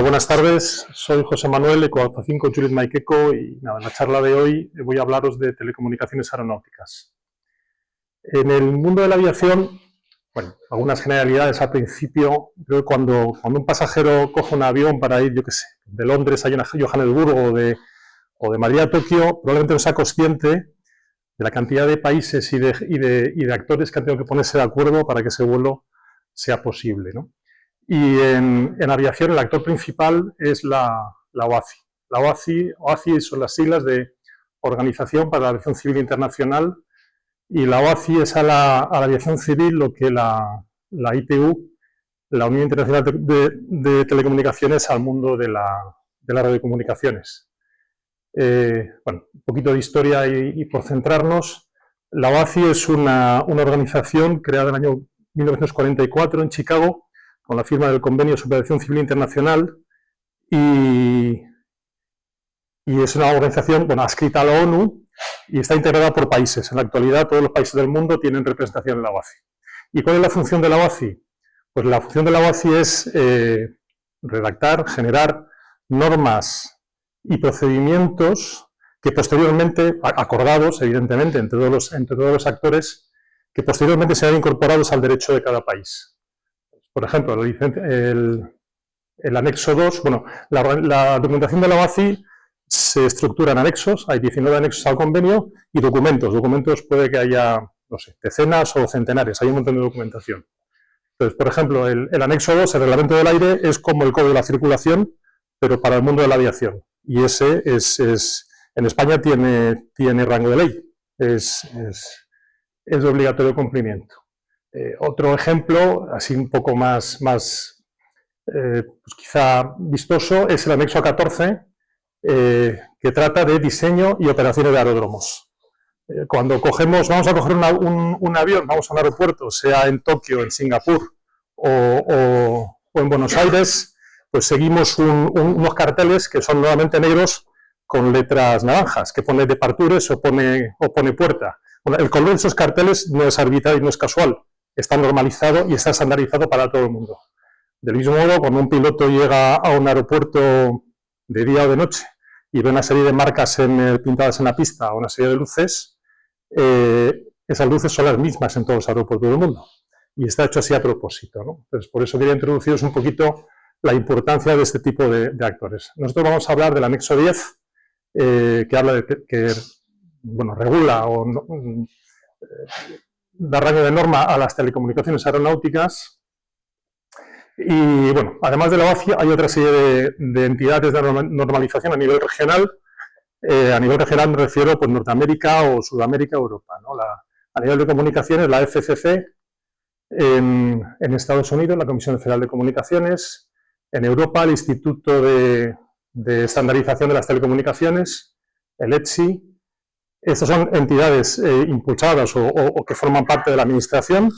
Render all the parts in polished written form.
buenas tardes. Soy José Manuel, Ecoautoación con Juliet Maikeko y nada, en la charla de hoy voy a hablaros de telecomunicaciones aeronáuticas. En el mundo de la aviación, bueno, algunas generalidades al principio. Creo que cuando un pasajero coge un avión para ir, yo qué sé, de Londres a Johannesburgo o de Madrid a Tokio, probablemente no sea consciente de la cantidad de países y de actores que han tenido que ponerse de acuerdo para que ese vuelo sea posible, ¿no? Y en aviación el actor principal es la OACI. La OACI son las siglas de Organización para la Aviación Civil Internacional, y la OACI es a la aviación civil lo que la ITU, la Unión Internacional de Telecomunicaciones, al mundo de las radiocomunicaciones. Bueno, un poquito de historia y por centrarnos, la OACI es una organización creada en el año 1944 en Chicago, con la firma del Convenio sobre Aviación Civil Internacional, y es una organización, bueno, adscrita a la ONU y está integrada por países. En la actualidad todos los países del mundo tienen representación en la OACI. ¿Y cuál es la función de la OACI? Pues la función de la OACI es redactar, generar normas y procedimientos que posteriormente, acordados evidentemente entre todos los actores, que posteriormente serán incorporados al derecho de cada país. Por ejemplo, el anexo 2, bueno, la documentación de la OACI se estructura en anexos, hay 19 anexos al convenio, y documentos. Documentos puede que haya, no sé, decenas o centenares, hay un montón de documentación. Entonces, por ejemplo, el anexo 2, el reglamento del aire, es como el código de la circulación, pero para el mundo de la aviación. Y ese en España tiene rango de ley, es de obligatorio cumplimiento. Otro ejemplo, así un poco más pues quizá vistoso, es el anexo 14, que trata de diseño y operaciones de aeródromos. Cuando vamos a coger un avión, vamos a un aeropuerto, sea en Tokio, en Singapur o en Buenos Aires, pues seguimos unos carteles que son nuevamente negros con letras naranjas, que pone departures o pone puerta. Bueno, el color de esos carteles no es arbitrario y no es casual. Está normalizado y está estandarizado para todo el mundo. Del mismo modo, cuando un piloto llega a un aeropuerto de día o de noche y ve una serie de marcas pintadas en la pista o una serie de luces, esas luces son las mismas en todos los aeropuertos del mundo. Y está hecho así a propósito, ¿no? Entonces, por eso quería introduciros un poquito la importancia de este tipo de actores. Nosotros vamos a hablar del anexo 10, que habla que bueno, regula o da rango de norma a las telecomunicaciones aeronáuticas. Y bueno, además de la OACI hay otra serie de entidades de normalización a nivel regional. A nivel regional me refiero pues Norteamérica o Sudamérica o Europa, ¿no? A nivel de comunicaciones, la FCC en Estados Unidos, la Comisión Federal de Comunicaciones; en Europa, el Instituto de Estandarización de las Telecomunicaciones, el ETSI. Estas son entidades impulsadas o que forman parte de la administración.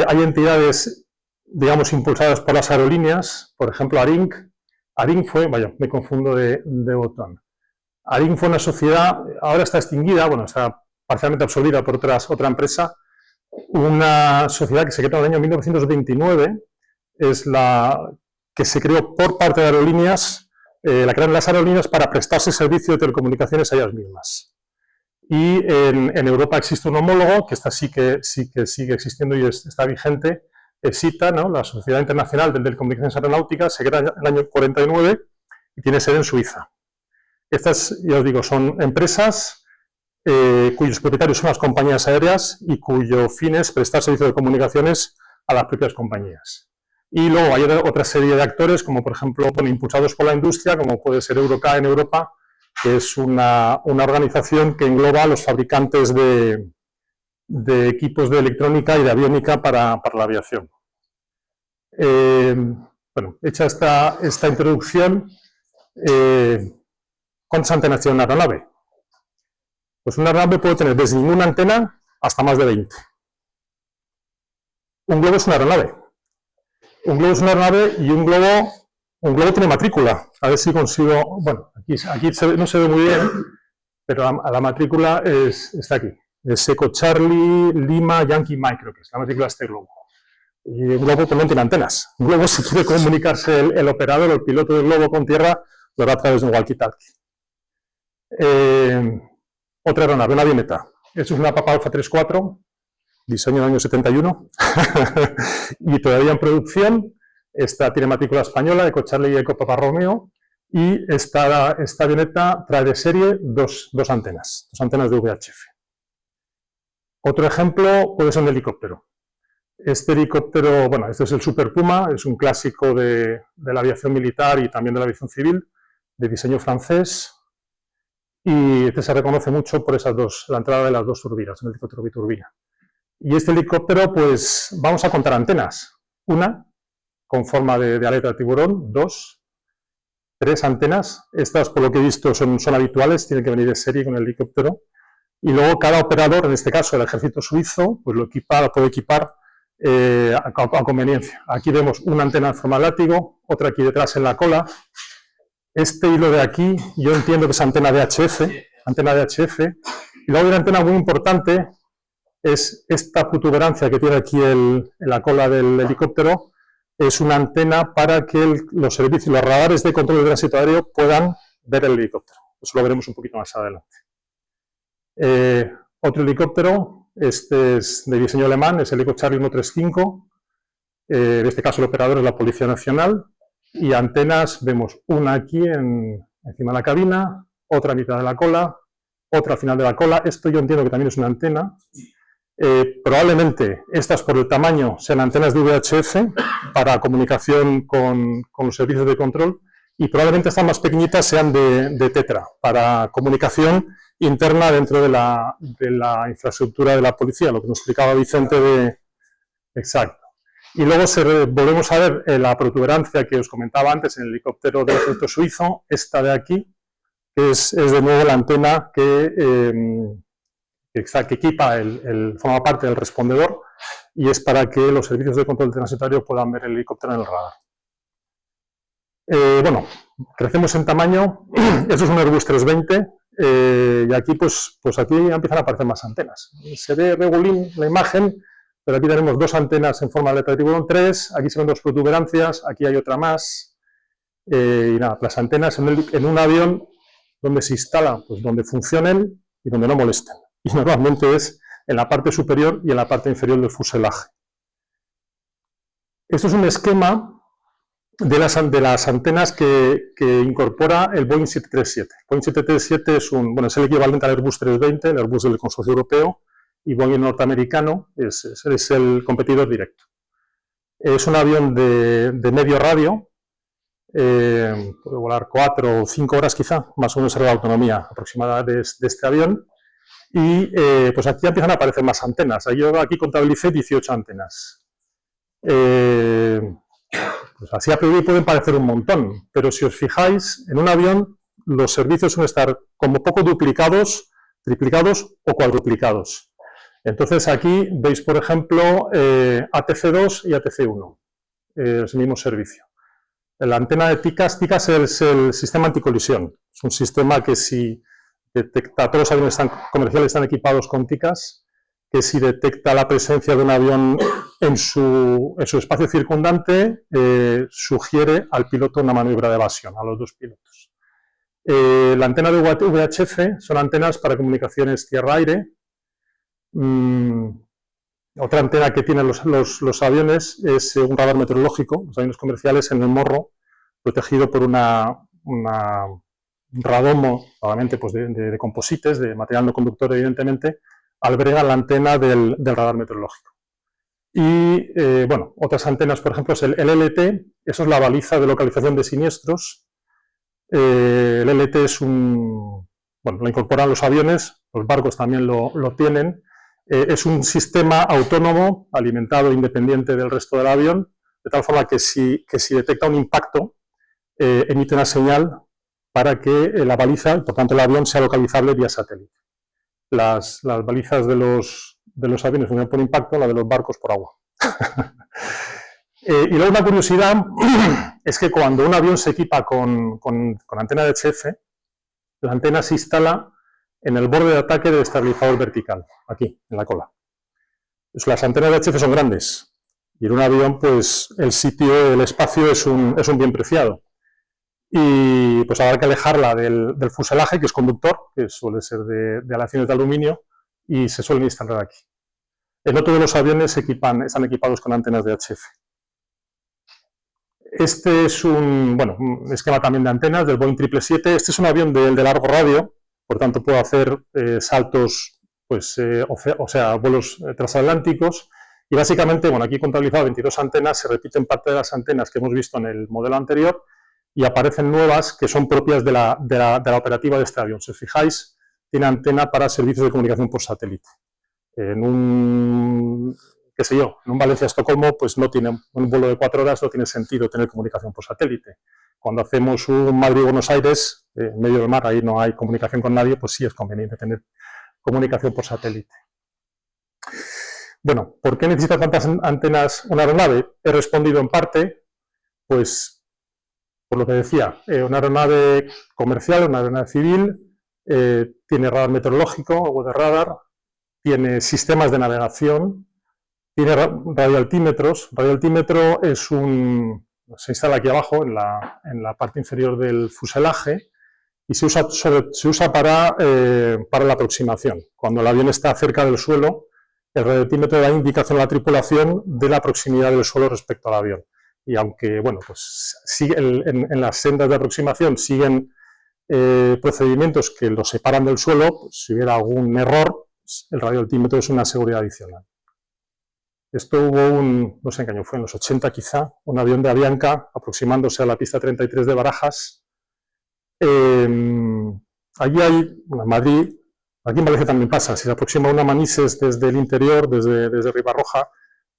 Hay entidades, digamos, impulsadas por las aerolíneas, por ejemplo, ARINC. ARINC fue, vaya, me confundo de botón. ARINC fue una sociedad, ahora está extinguida, bueno, está parcialmente absorbida por otra empresa, una sociedad que se creó en el año 1929, es la que se creó por parte de aerolíneas, la crearon las aerolíneas para prestarse servicio de telecomunicaciones a ellas mismas. Y en Europa existe un homólogo, que sí que sigue existiendo y está vigente, SITA, ¿no? La Sociedad Internacional de Telecomunicaciones Aeronáuticas, se crea en el año 49 y tiene sede en Suiza. Estas, ya os digo, son empresas cuyos propietarios son las compañías aéreas y cuyo fin es prestar servicio de comunicaciones a las propias compañías. Y luego hay otra serie de actores, como por ejemplo, bueno, impulsados por la industria, como puede ser Euroca en Europa, que es una organización que engloba a los fabricantes de equipos de electrónica y de aviónica para la aviación. Bueno, hecha esta introducción, ¿cuántas antenas tiene una aeronave? Pues una aeronave puede tener desde ninguna antena hasta más de 20. Un globo es una aeronave. Un globo es una aeronave y un globo tiene matrícula. A ver si consigo... Bueno, aquí no se ve muy bien, pero la matrícula está aquí. Es Eco Charlie Lima Yankee Mike, creo que es la matrícula de este globo. Y un globo pues, no tiene antenas. Un globo, si quiere comunicarse el operador o el piloto del globo con tierra, lo hará a través de un walkie-talkie. Otra aeronave, una avioneta. Esto es una Papa Alfa 34, diseño del año 71, y todavía en producción. Esta tiene matrícula española, Eco Charlie y Eco Papa Romeo, y esta avioneta trae de serie dos antenas de VHF. Otro ejemplo puede ser un helicóptero. Este helicóptero, bueno, este es el Super Puma, es un clásico de la aviación militar y también de la aviación civil, de diseño francés, y este se reconoce mucho por la entrada de las dos turbinas, un helicóptero biturbina. Y este helicóptero, pues vamos a contar antenas. Una, con forma de aleta de tiburón, 2, 3 antenas. Estas, por lo que he visto, son habituales, tienen que venir de serie con el helicóptero. Y luego cada operador, en este caso el ejército suizo, pues lo puede equipar a conveniencia. Aquí vemos una antena en forma de látigo, otra aquí detrás en la cola. Este hilo de aquí, yo entiendo que es antena VHF, y luego hay una antena muy importante, es esta protuberancia que tiene aquí en la cola del helicóptero, es una antena para que los servicios, los radares de control de tránsito aéreo puedan ver el helicóptero. Eso lo veremos un poquito más adelante. Otro helicóptero, este es de diseño alemán, es el Eco Charlie 135, en este caso el operador es la Policía Nacional, y antenas, vemos una aquí encima de la cabina, otra a mitad de la cola, otra al final de la cola. Esto yo entiendo que también es una antena. Probablemente estas por el tamaño sean antenas de VHF para comunicación con los servicios de control, y probablemente estas más pequeñitas sean de Tetra, para comunicación interna dentro de la infraestructura de la policía, lo que nos explicaba Vicente Exacto. Y luego volvemos a ver la protuberancia que os comentaba antes en el helicóptero del ejército suizo, esta de aquí, que es de nuevo la antena que equipa, forma parte del respondedor, y es para que los servicios de control transitorio puedan ver el helicóptero en el radar. Bueno, crecemos en tamaño, esto es un Airbus 320, y aquí pues aquí empiezan a aparecer más antenas. Se ve regulín la imagen, pero aquí tenemos 2 antenas en forma de aleta de tiburón, 3, aquí se ven 2 protuberancias, aquí hay otra más, y nada, las antenas en un avión donde se instala, pues donde funcionen y donde no molesten. Y normalmente es en la parte superior y en la parte inferior del fuselaje. Esto es un esquema de las antenas que incorpora el Boeing 737. El Boeing 737 es el equivalente al Airbus 320, el Airbus del consorcio europeo, y Boeing norteamericano es el competidor directo. Es un avión de medio radio, puede volar 4 o 5 horas quizá, más o menos es la autonomía aproximada de este avión, y pues aquí empiezan a aparecer más antenas. Yo aquí contabilicé 18 antenas. Pues así a priori pueden parecer un montón, pero si os fijáis, en un avión los servicios suelen estar como poco duplicados, triplicados o cuadruplicados. Entonces aquí veis, por ejemplo, ATC2 y ATC1, es el mismo servicio. La antena de TICAS es el sistema anticolisión. Es un sistema que si detecta, todos los aviones comerciales están equipados con TICAS, que si detecta la presencia de un avión en su espacio circundante, sugiere al piloto una maniobra de evasión, a los 2 pilotos. La antena de VHF son antenas para comunicaciones tierra-aire. Otra antena que tienen los aviones es un radar meteorológico, los aviones comerciales en el morro, protegido por un radomo, probablemente pues de composites, de material no conductor evidentemente, alberga la antena del radar meteorológico. Y, bueno, otras antenas, por ejemplo, es el LLT, eso es la baliza de localización de siniestros. El LLT es lo incorporan los aviones, los barcos también lo tienen. Es un sistema autónomo, alimentado, independiente del resto del avión, de tal forma que si detecta un impacto, emite una señal para que la baliza, por tanto el avión, sea localizable vía satélite. Las balizas de los aviones funcionan por impacto, la de los barcos por agua. Y luego una curiosidad es que cuando un avión se equipa con antena de HF, la antena se instala en el borde de ataque del estabilizador vertical, aquí, en la cola. Las antenas de HF son grandes Y en un avión, pues el sitio, el espacio es un bien preciado. Y pues habrá que alejarla del fuselaje, que es conductor, que suele ser de aleaciones de aluminio, y se suelen instalar aquí. No todos los aviones están equipados con antenas de HF. Este es un esquema también de antenas del Boeing 777. Este es un avión de largo radio, por tanto puede hacer saltos, pues, vuelos transatlánticos. Y básicamente, aquí he contabilizado 22 antenas, se repiten parte de las antenas que hemos visto en el modelo anterior y aparecen nuevas que son propias de la operativa de este avión. Si os fijáis, tiene antena para servicios de comunicación por satélite. En un Valencia-Estocolmo, pues no tiene un vuelo de 4 horas, no tiene sentido tener comunicación por satélite. Cuando hacemos un Madrid-Buenos Aires, en medio del mar, ahí no hay comunicación con nadie, pues sí es conveniente tener comunicación por satélite. Bueno, ¿por qué necesita tantas antenas una aeronave? He respondido en parte, pues, por lo que decía, una aeronave comercial, una aeronave civil, tiene radar meteorológico o weather radar, tiene sistemas de navegación, tiene radioaltímetros. Radioaltímetro se instala aquí abajo, en la parte inferior del fuselaje, y se usa para la aproximación. Cuando el avión está cerca del suelo, el radioaltímetro da indicación a la tripulación de la proximidad del suelo respecto al avión. Y aunque, en las sendas de aproximación siguen procedimientos que los separan del suelo, pues, si hubiera algún error, el radioaltímetro es una seguridad adicional. Esto hubo no sé en qué año fue, en los 80 quizá, un avión de Avianca aproximándose a la pista 33 de Barajas. Allí hay, en Madrid, aquí en Valencia también pasa, si se aproxima una Manises desde el interior, desde Ribarroja,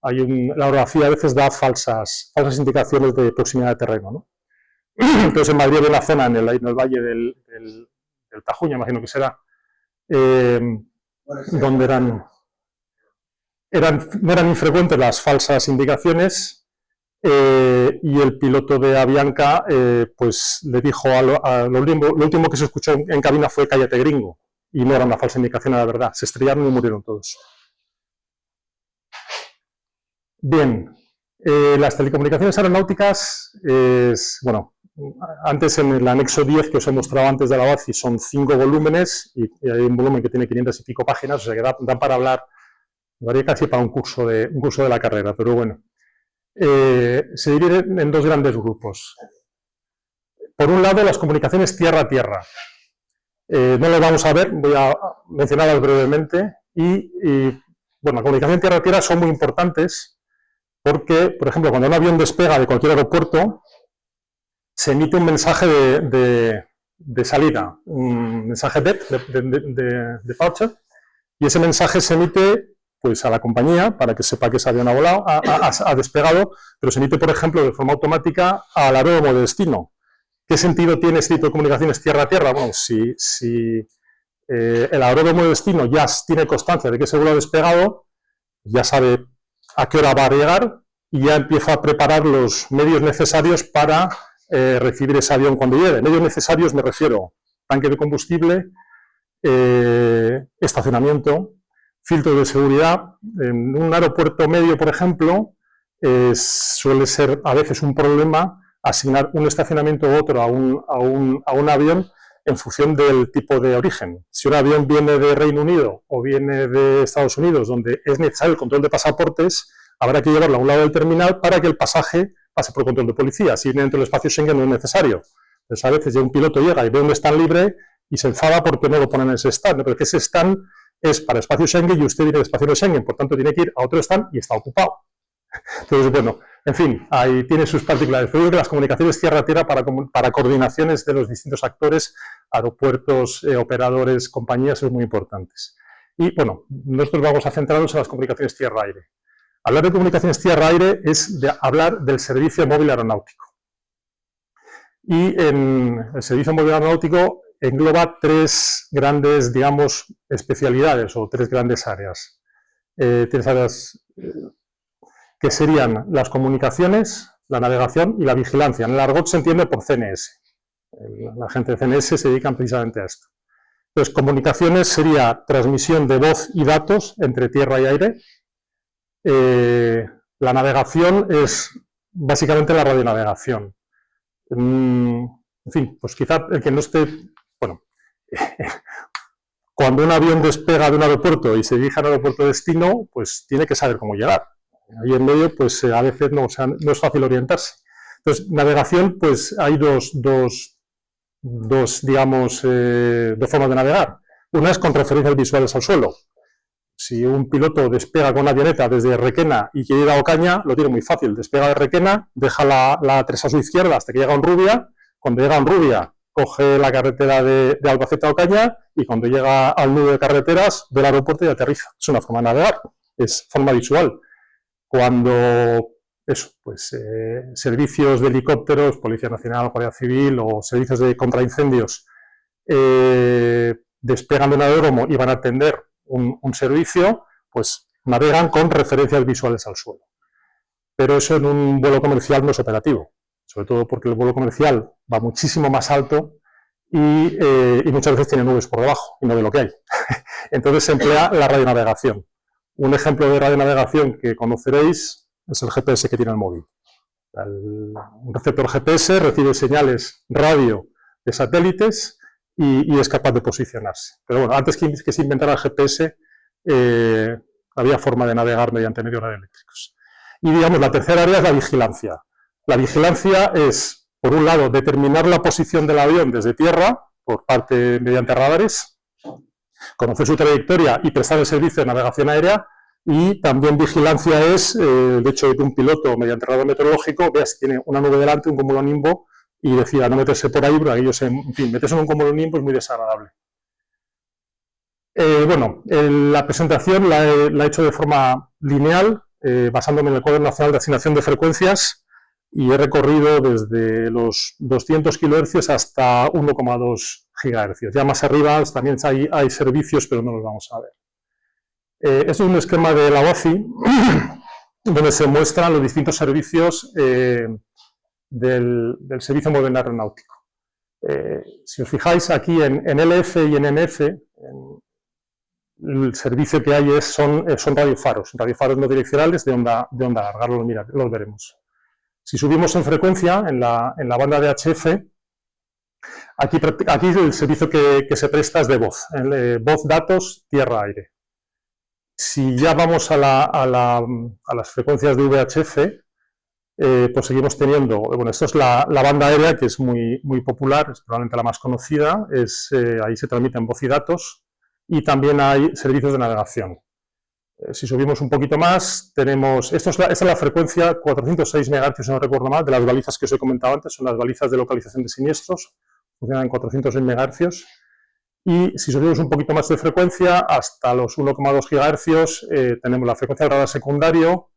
la orografía a veces da falsas indicaciones de proximidad de terreno, ¿no? Entonces en Madrid había una zona en el valle del Tajuña, imagino que será, donde no eran infrecuentes las falsas indicaciones, y el piloto de Avianca pues le dijo lo último que se escuchó en cabina fue "cállate gringo", y no era una falsa indicación, era la verdad, se estrellaron y murieron todos. Bien, las telecomunicaciones aeronáuticas, antes en el anexo 10 que os he mostrado antes de la OACI son 5 volúmenes y hay un volumen que tiene 500 y pico páginas, o sea que dan para hablar, daría casi para un curso de la carrera, pero bueno. Se divide en 2 grandes grupos. Por un lado, las comunicaciones tierra-tierra. No lo vamos a ver, voy a mencionarlas brevemente. La comunicación tierra-tierra son muy importantes porque, por ejemplo, cuando un avión despega de cualquier aeropuerto, se emite un mensaje de salida, un mensaje de departure, y ese mensaje se emite pues a la compañía para que sepa que ese avión ha despegado, pero se emite, por ejemplo, de forma automática al aeródromo de destino. ¿Qué sentido tiene este tipo de comunicaciones tierra-tierra? Bueno, si el aeródromo de destino ya tiene constancia de que ese vuelo ha despegado, ya sabe a qué hora va a llegar y ya empieza a preparar los medios necesarios para recibir ese avión cuando llegue. Medios necesarios me refiero tanque de combustible, estacionamiento, filtros de seguridad. En un aeropuerto medio, por ejemplo, suele ser a veces un problema asignar un estacionamiento u otro a un avión en función del tipo de origen. Si un avión viene de Reino Unido o viene de Estados Unidos, donde es necesario el control de pasaportes, habrá que llevarlo a un lado del terminal para que el pasaje pase por control de policía. Si viene dentro del espacio Schengen no es necesario. Entonces a veces ya un piloto llega y ve un stand libre y se enfada porque no lo ponen en ese stand, pero que ese stand es para espacio Schengen y usted viene del espacio de Schengen, por tanto tiene que ir a otro stand y está ocupado. Entonces, bueno, en fin, ahí tiene sus particularidades. Pero yo creo que las comunicaciones tierra-tierra para coordinaciones de los distintos actores, aeropuertos, operadores, compañías, son muy importantes. Y bueno, nosotros vamos a centrarnos en las comunicaciones tierra-aire. Hablar de comunicaciones tierra-aire es hablar del servicio móvil aeronáutico. Y en el servicio móvil aeronáutico engloba 3 grandes, digamos, especialidades o 3 grandes áreas. 3 áreas que serían las comunicaciones, la navegación y la vigilancia. En el argot se entiende por CNS. La gente de CNS se dedica precisamente a esto. Entonces, comunicaciones sería transmisión de voz y datos entre tierra y aire. La navegación es básicamente la radionavegación. En fin, pues quizá el que no esté... Bueno, cuando un avión despega de un aeropuerto y se dirige al aeropuerto de destino, pues tiene que saber cómo llegar. Ahí en medio, pues a veces no, o sea, no es fácil orientarse. Entonces, navegación, pues hay dos digamos, dos formas de navegar. Una es con referencias visuales al suelo. Si un piloto despega con una avioneta desde Requena y quiere ir a Ocaña, lo tiene muy fácil. Despega de Requena, deja la A3 a su izquierda hasta que llega a Honrubia. Cuando llega a Honrubia, coge la carretera de Albacete a Ocaña y cuando llega al nudo de carreteras, ve el aeropuerto y aterriza. Es una forma de navegar, es forma visual. Cuando pues servicios de helicópteros, Policía Nacional, Guardia Civil o servicios de contraincendios despegan de un aeródromo y van a atender un servicio, pues navegan con referencias visuales al suelo. Pero eso en un vuelo comercial no es operativo, sobre todo porque el vuelo comercial va muchísimo más alto y muchas veces tiene nubes por debajo y no ve lo que hay. Entonces se emplea la radionavegación. Un ejemplo de radionavegación que conoceréis es el GPS que tiene el móvil. Un receptor GPS recibe señales radio de satélites y es capaz de posicionarse. Pero bueno, antes que se inventara el GPS, había forma de navegar mediante medios radioeléctricos. Y digamos, la tercera área es la vigilancia. La vigilancia es, por un lado, determinar la posición del avión desde tierra, mediante radares, conocer su trayectoria y prestar el servicio de navegación aérea. Y también vigilancia es, de hecho, que un piloto, mediante radar meteorológico, vea si tiene una nube delante, un cumulonimbo, y decida no meterse por ahí, porque aquellos, en fin, meterse en un cumulonimbo es muy desagradable. Bueno, la presentación la he hecho de forma lineal, basándome en el Cuaderno Nacional de Asignación de Frecuencias, y he recorrido desde los 200 kHz hasta 1,2 GHz. Ya más arriba también hay servicios, pero no los vamos a ver. Este es un esquema de la OACI, donde se muestran los distintos servicios del Servicio Móvil Aeronáutico. Si os fijáis aquí en LF y en NF, el servicio que hay son radiofaros no direccionales de onda larga, los veremos. Si subimos en frecuencia, en la banda de HF, aquí el servicio que se presta es de voz, voz, datos, tierra, aire. Si ya vamos a las frecuencias de VHF, pues seguimos teniendo, bueno, esto es la banda aérea, que es muy popular, es probablemente la más conocida, ahí se transmiten voz y datos, y también hay servicios de navegación. Si subimos un poquito más, tenemos, esta es la frecuencia 406 MHz, si no recuerdo mal, de las balizas que os he comentado antes, son las balizas de localización de siniestros, funcionan en 406 MHz. Y si subimos un poquito más de frecuencia, hasta los 1,2 GHz, tenemos la frecuencia de radar secundario,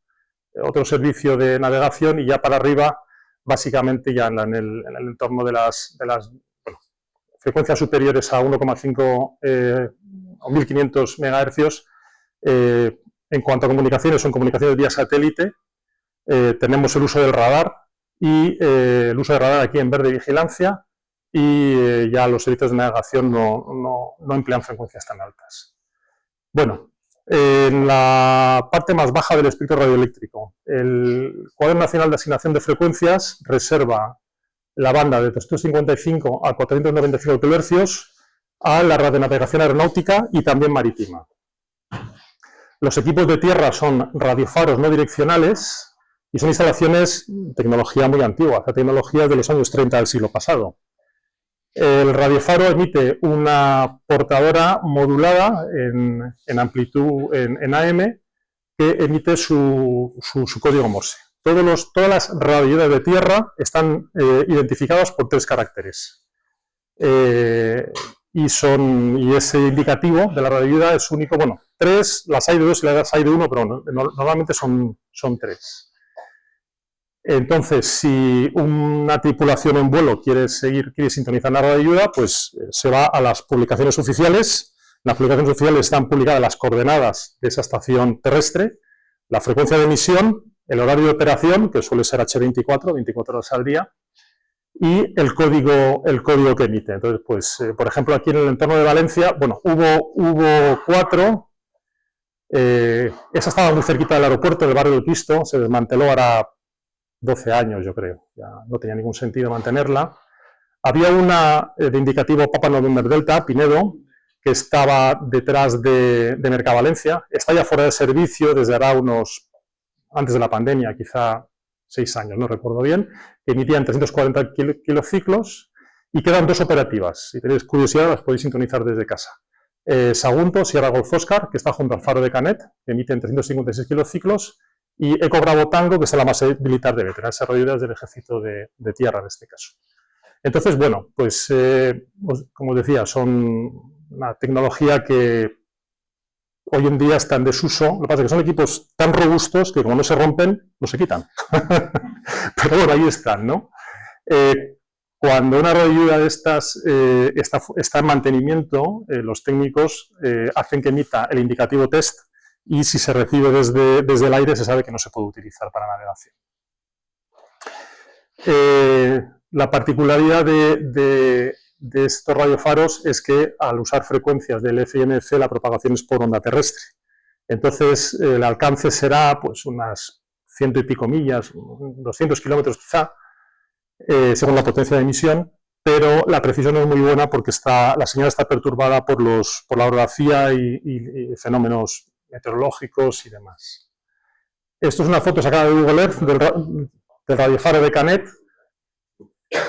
otro servicio de navegación, y ya para arriba, básicamente ya en el entorno de las frecuencias superiores a 1,5 o 1500 MHz, en cuanto a comunicaciones, son comunicaciones vía satélite, tenemos el uso del radar y el uso de radar aquí en verde, vigilancia, y ya los servicios de navegación no emplean frecuencias tan altas. Bueno, en la parte más baja del espectro radioeléctrico, el Cuaderno Nacional de Asignación de Frecuencias reserva la banda de 255 a 495 kHz a la radionavegación aeronáutica y también marítima. Los equipos de tierra son radiofaros no direccionales y son instalaciones de tecnología muy antigua, tecnologías de los años 30 del siglo pasado. El radiofaro emite una portadora modulada en amplitud en AM, que emite su código Morse. Todas las radioayudas de tierra están identificadas por 3 caracteres. Y ese indicativo de la radioayuda es único, bueno, 3, las hay de 2 y las hay de 1, pero normalmente son 3. Entonces, si una tripulación en vuelo quiere sintonizar la radioayuda, pues se va a las publicaciones oficiales. Las publicaciones oficiales están publicadas las coordenadas de esa estación terrestre, la frecuencia de emisión, el horario de operación, que suele ser H24, 24 horas al día, y el código que emite. Entonces, pues, por ejemplo, aquí en el entorno de Valencia, bueno, hubo 4, Esa estaba muy cerquita del aeropuerto, del barrio del Cristo, se desmanteló ahora 12 años, yo creo, ya no tenía ningún sentido mantenerla. Había una de indicativo Papa November Delta, Pinedo, que estaba detrás de Mercavalencia, está ya fuera de servicio desde ahora antes de la pandemia, quizá 6 años, no recuerdo bien, que emitían 340 kilociclos y quedan 2 operativas. Si tenéis curiosidad, las podéis sintonizar desde casa. Sagunto, Sierra Golf Oscar, que está junto al faro de Canet, que emiten 356 kilociclos, y Eco Bravo Tango, que es la base militar de Bétera, desarrolladas del Ejército de Tierra en este caso. Entonces, bueno, pues como os decía, son una tecnología que hoy en día está en desuso. Lo que pasa es que son equipos tan robustos que como no se rompen, no se quitan. Pero bueno, ahí están, ¿no? Cuando una radioayuda de estas está en mantenimiento, los técnicos hacen que emita el indicativo test y si se recibe desde el aire se sabe que no se puede utilizar para navegación. La particularidad de estos radiofaros es que al usar frecuencias del FMC la propagación es por onda terrestre. Entonces el alcance será pues unas 100 y pico millas, 200 kilómetros quizá, según la potencia de emisión, pero la precisión no es muy buena porque la señal está perturbada por la orografía y fenómenos meteorológicos y demás. Esto es una foto sacada de Google Earth del radiofaro de Canet.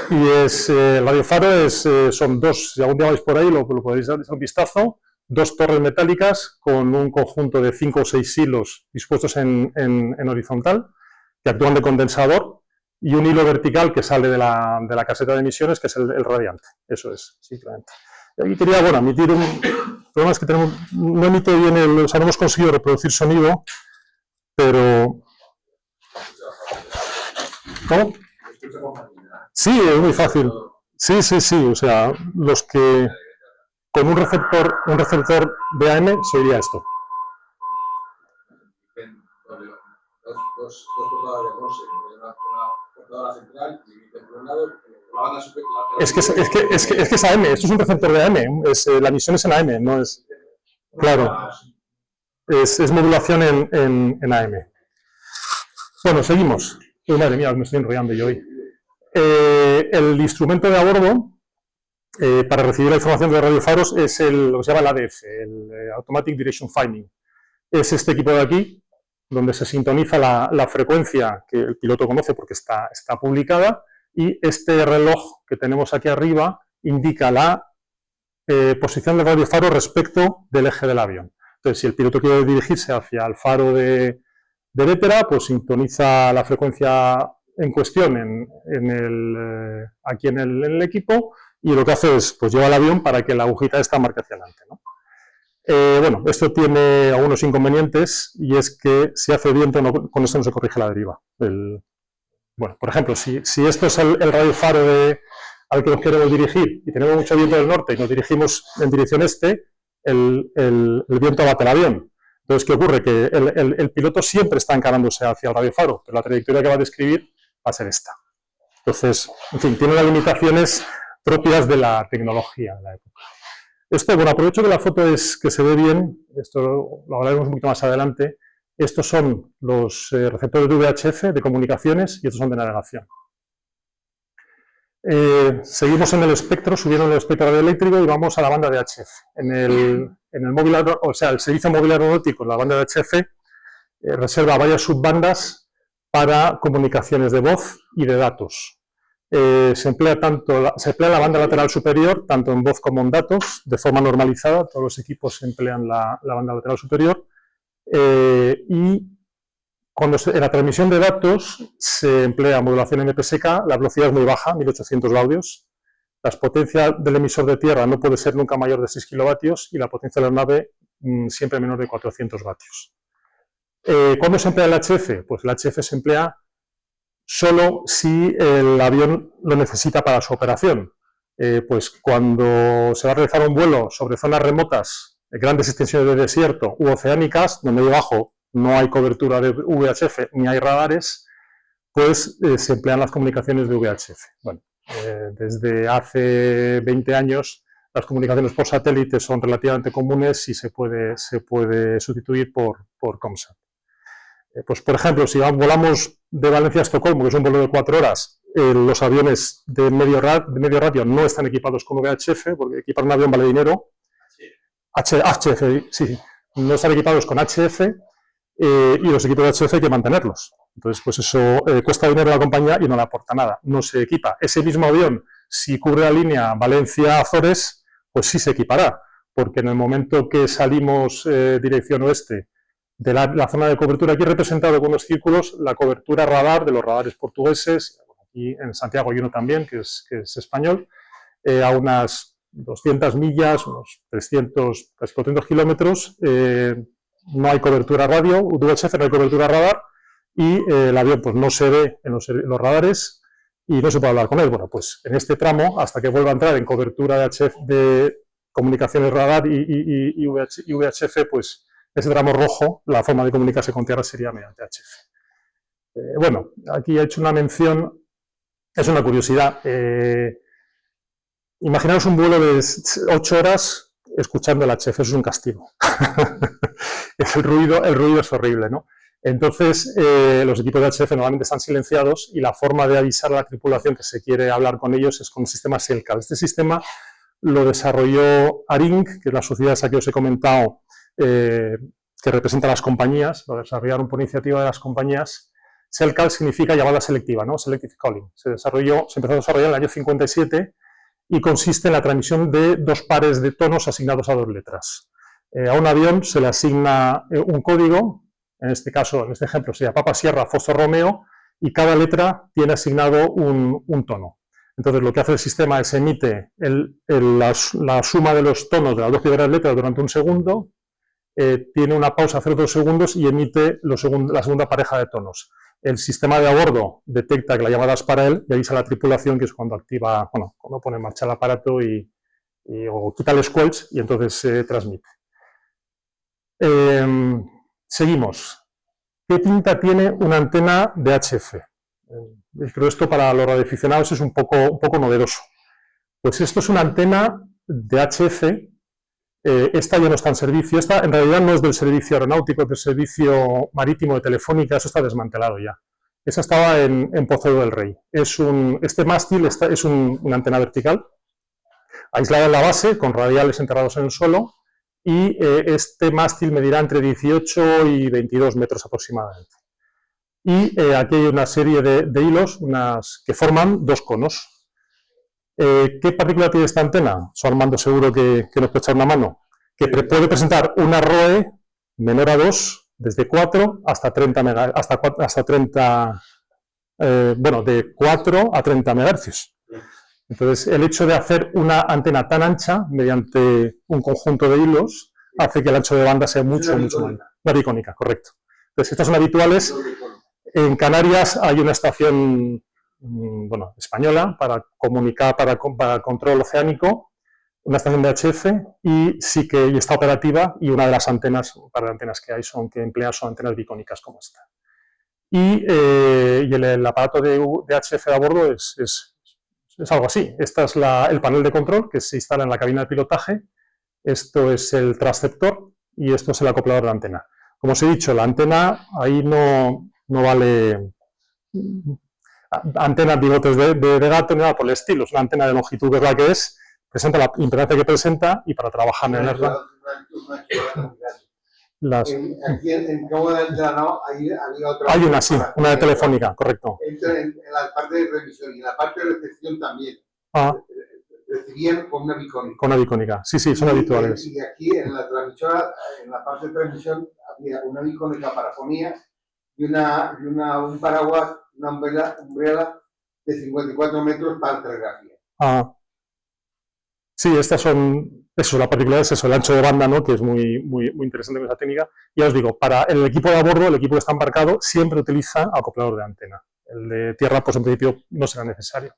Y el radiofaro son 2, si algún día vais por ahí lo podéis dar un vistazo, 2 torres metálicas con un conjunto de 5 o 6 hilos dispuestos en horizontal, que actúan de condensador, y un hilo vertical que sale de la caseta de emisiones, que es el radiante. Eso es, simplemente. Y quería, bueno, emitir el problema es que no emite bien o sea, no hemos conseguido reproducir sonido, pero... ¿Cómo? Sí, es muy fácil. Sí, o sea, los que con un receptor de AM se oiría esto. Es que es AM, esto es un receptor de AM, la emisión es en AM, no es... Claro, es modulación en AM. Bueno, seguimos. Uy, madre mía, me estoy enrollando yo hoy. El instrumento de a bordo para recibir la información de radiofaros es lo que se llama el ADF, el Automatic Direction Finding. Es este equipo de aquí, donde se sintoniza la frecuencia que el piloto conoce porque está publicada, y este reloj que tenemos aquí arriba indica la posición del radiofaro respecto del eje del avión. Entonces, si el piloto quiere dirigirse hacia el faro de Bétera, pues sintoniza la frecuencia en cuestión aquí en el equipo, y lo que hace es pues lleva el avión para que la agujita esta marque hacia adelante, ¿no? Bueno, esto tiene algunos inconvenientes, y es que si hace viento con esto no se corrige la deriva. Bueno, por ejemplo, si esto es el radiofaro al que nos queremos dirigir y tenemos mucho viento del norte y nos dirigimos en dirección este, el viento abate el avión. Entonces, ¿qué ocurre? Que el piloto siempre está encarándose hacia el radiofaro, pero la trayectoria que va a describir va a ser esta. Entonces, en fin, tiene unas limitaciones propias de la tecnología de la época. Esto, bueno, aprovecho que la foto que se ve bien, esto lo hablaremos un poquito más adelante. Estos son los receptores de VHF de comunicaciones y estos son de navegación. Seguimos en el espectro, subiendo el espectro radioeléctrico y vamos a la banda de HF. En el móvil, o sea, el servicio móvil aeronáutico, la banda de HF, reserva varias subbandas para comunicaciones de voz y de datos. Se emplea la banda lateral superior, tanto en voz como en datos, de forma normalizada. Todos los equipos emplean la banda lateral superior. Y en la transmisión de datos se emplea modulación MPSK, la velocidad es muy baja, 1800 baudios. La potencia del emisor de tierra no puede ser nunca mayor de 6 kilovatios y la potencia de la nave siempre menor de 400 vatios. ¿Cuándo se emplea el HF? Pues el HF se emplea solo si el avión lo necesita para su operación. Pues cuando se va a realizar un vuelo sobre zonas remotas, grandes extensiones de desierto u oceánicas, donde debajo no hay cobertura de VHF ni hay radares, pues se emplean las comunicaciones de VHF. Bueno, desde hace 20 años las comunicaciones por satélite son relativamente comunes y se puede sustituir por COMSAT. Pues, por ejemplo, si volamos de Valencia a Estocolmo, que es un vuelo de 4 horas, los aviones de medio radio no están equipados con VHF, porque equipar un avión vale dinero. HF, sí, no están equipados con HF y los equipos de HF hay que mantenerlos. Entonces, pues eso cuesta dinero a la compañía y no le aporta nada, no se equipa. Ese mismo avión, si cubre la línea Valencia-Azores, pues sí se equipará, porque en el momento que salimos dirección oeste de la zona de cobertura, aquí representado con los círculos, la cobertura radar de los radares portugueses, aquí en Santiago hay uno también, que es español, a unas 200 millas, unos 300, casi 400 kilómetros, no hay cobertura radio, VHF, no hay cobertura radar, y el avión pues no se ve en los radares y no se puede hablar con él. Bueno, pues en este tramo, hasta que vuelva a entrar en cobertura de, de comunicaciones radar y VHF, pues ese tramo rojo, la forma de comunicarse con tierra sería mediante HF. Bueno, aquí he hecho una mención, es una curiosidad. Imaginaos un vuelo de 8 horas escuchando el HF, eso es un castigo. El ruido es horrible, ¿no? Entonces, los equipos de HF normalmente están silenciados y la forma de avisar a la tripulación que se quiere hablar con ellos es con el sistema SELCAL. Este sistema lo desarrolló ARINC, que es la sociedad esa que os he comentado, que representa a las compañías, lo desarrollaron por iniciativa de las compañías. SELCAL significa llamada selectiva, ¿no? Selective Calling. Se empezó a desarrollar en el año 57 y consiste en la transmisión de 2 pares de tonos asignados a 2 letras. A un avión se le asigna un código, en este caso, en este ejemplo, sería Papa Sierra, Foxtrot Romeo, y cada letra tiene asignado un tono. Entonces, lo que hace el sistema es emite la suma de los tonos de las 2 primeras letras durante un segundo, tiene una pausa de 0,2 segundos y emite la segunda pareja de tonos. El sistema de a bordo detecta que la llamada es para él y avisa a la tripulación, que es cuando activa, bueno, cuando pone en marcha el aparato o quita el squelch y entonces se transmite. Seguimos. ¿Qué pinta tiene una antena de HF? Pero esto para los radioaficionados es un poco novedoso. Pues esto es una antena de HF. Esta ya no está en servicio. Esta en realidad no es del servicio aeronáutico, es del servicio marítimo de Telefónica. Eso está desmantelado ya. Esa estaba en Pozuelo del Rey. Este mástil es una antena vertical, aislada en la base, con radiales enterrados en el suelo. Y este mástil medirá entre 18 y 22 metros aproximadamente. Y aquí hay una serie de hilos que forman 2 conos. ¿Qué partícula tiene esta antena? Su Armando seguro que nos puede echar una mano. Que puede presentar una ROE menor a 2, desde 4 hasta 30 de 4 a 30 MHz. Entonces, el hecho de hacer una antena tan ancha mediante un conjunto de hilos hace que el ancho de banda sea mucho mayor. Una bicónica, correcto. Entonces, estas son habituales. En Canarias hay una estación española para comunicar, para control oceánico, una estación de HF, y sí que está operativa, y una de las antenas, un par de antenas que hay que emplean son antenas bicónicas como esta. Y el aparato de HF a bordo es algo así. Este es el panel de control que se instala en la cabina de pilotaje. Esto es el transceptor y esto es el acoplador de la antena. Como os he dicho, la antena ahí no vale antenas bigotes de gato ni nada por el estilo. Es una antena de longitud que es la que es, presenta la impedancia que presenta y para trabajar en el aquí en Cabo de Entrada había otra. Hay una, sí, una de Telefónica, correcto. Entra en la parte de revisión y en la parte de recepción también. Recibían con una bicónica. Con una bicónica, sí, son habituales. Y aquí en la transmisora, en la parte de transmisión, había una bicónica para fonía y un paraguas, una umbrella de 54 metros para telegrafía. Sí, estas son, la particularidad es eso, el ancho de banda, ¿no? Que es muy interesante con esa técnica. Ya os digo, para el equipo de a bordo, el equipo que está embarcado, siempre utiliza acoplador de antena. El de tierra, pues en principio no será necesario.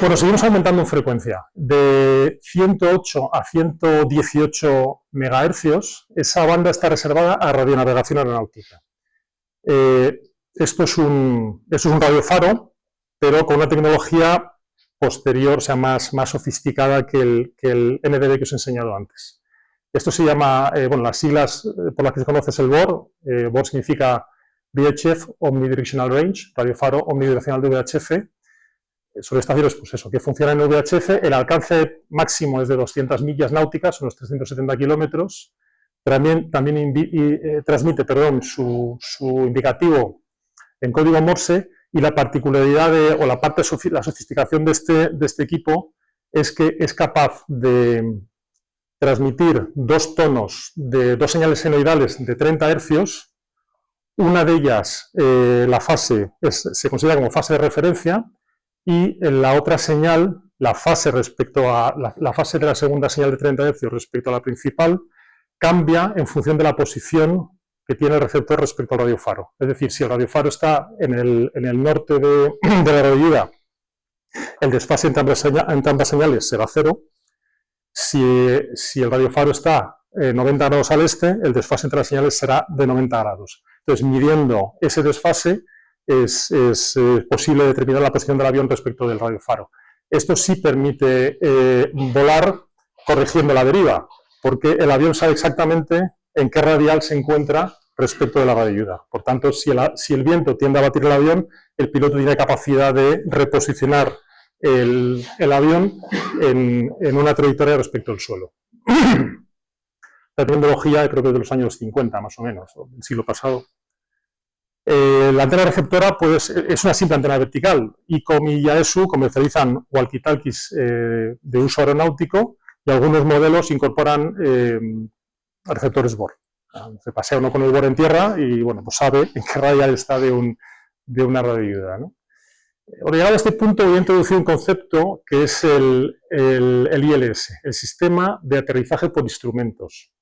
Bueno, seguimos aumentando en frecuencia. De 108 a 118 MHz, esa banda está reservada a radionavegación aeronáutica. Esto es un radiofaro, pero con una tecnología posterior, o sea, más sofisticada que el MDB que os he enseñado antes. Esto se llama, bueno, las siglas por las que se conoce es el BOR. BOR significa VHF Omnidirectional Range, radiofaro omnidireccional de VHF. Sobre esta es pues eso, que funciona en VHF. El alcance máximo es de 200 millas náuticas, unos 370 kilómetros. También transmite su indicativo en código Morse, y la particularidad o la sofisticación de este equipo es que es capaz de transmitir dos tonos de dos señales senoidales de 30 hercios. Una de ellas, la fase, se considera como fase de referencia, y en la otra señal, la fase respecto a la fase de la segunda señal de 30 hercios respecto a la principal, cambia en función de la posición que tiene el receptor respecto al radiofaro. Es decir, si el radiofaro está en el norte de la radioayuda, el desfase entre ambas señales será 0. Si el radiofaro está 90 grados al este, el desfase entre las señales será de 90 grados. Entonces, midiendo ese desfase, es posible determinar la posición del avión respecto del radiofaro. Esto sí permite volar corrigiendo la deriva, porque el avión sabe exactamente en qué radial se encuentra respecto de la radioayuda. Por tanto, si el viento tiende a batir el avión, el piloto tiene capacidad de reposicionar el avión en una trayectoria respecto al suelo. La tecnología creo que es de los años 50, más o menos, o del siglo pasado. La antena receptora pues, es una simple antena vertical. ICOM y Yaesu comercializan walkie-talkies de uso aeronáutico, y algunos modelos incorporan receptores BOR. Se pasea uno con el BOR en tierra y bueno, pues sabe en qué radial está de una radioayuda, ¿no? Llegado a este punto voy a introducir un concepto que es el ILS, el Sistema de Aterrizaje por Instrumentos.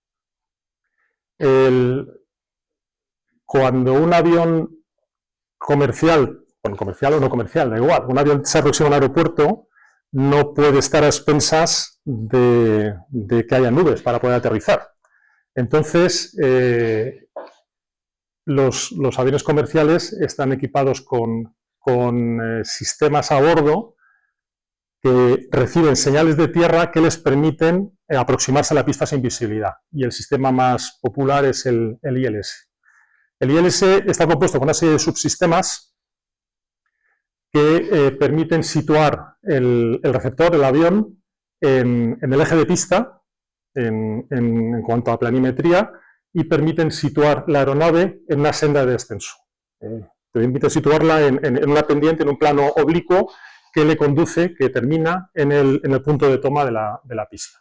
Cuando un avión comercial, bueno, comercial o no comercial, da igual, un avión se aproxima a un aeropuerto, no puede estar a expensas de que haya nubes para poder aterrizar. Entonces, los aviones comerciales están equipados con sistemas a bordo que reciben señales de tierra que les permiten aproximarse a la pista sin visibilidad. Y el sistema más popular es el ILS. El ILS está compuesto con una serie de subsistemas que permiten situar el receptor, el avión, en el eje de pista en cuanto a planimetría, y permiten situar la aeronave en una senda de descenso. Permite situarla en una pendiente, en un plano oblicuo que le conduce, que termina en el punto de toma de la pista.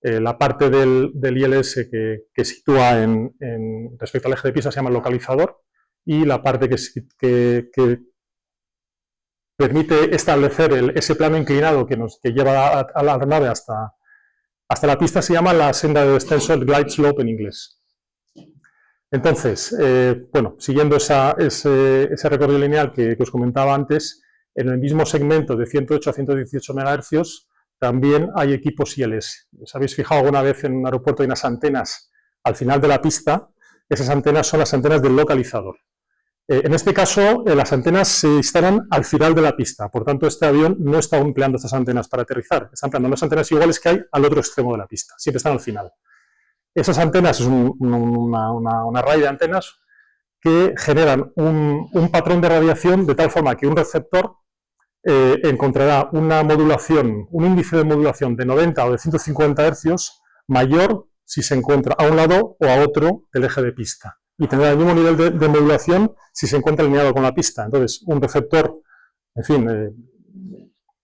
La parte del ILS que sitúa respecto al eje de pista se llama localizador, y la parte que permite establecer ese plano inclinado que lleva a la aeronave hasta la pista se llama la senda de descenso, el glide slope en inglés. Entonces, bueno, siguiendo ese recorrido lineal que os comentaba antes, en el mismo segmento de 108 a 118 MHz también hay equipos ILS. ¿Os habéis fijado alguna vez en un aeropuerto hay unas antenas al final de la pista? Esas antenas son las antenas del localizador. En este caso, las antenas se instalan al final de la pista, por tanto, este avión no está empleando estas antenas para aterrizar, está empleando unas antenas iguales que hay al otro extremo de la pista, siempre están al final. Esas antenas es una raya de antenas que generan un patrón de radiación de tal forma que un receptor encontrará una modulación, un índice de modulación de 90 o de 150 hercios mayor si se encuentra a un lado o a otro del eje de pista. Y tendrá el mismo nivel de modulación si se encuentra alineado con la pista. Entonces, un receptor, en fin,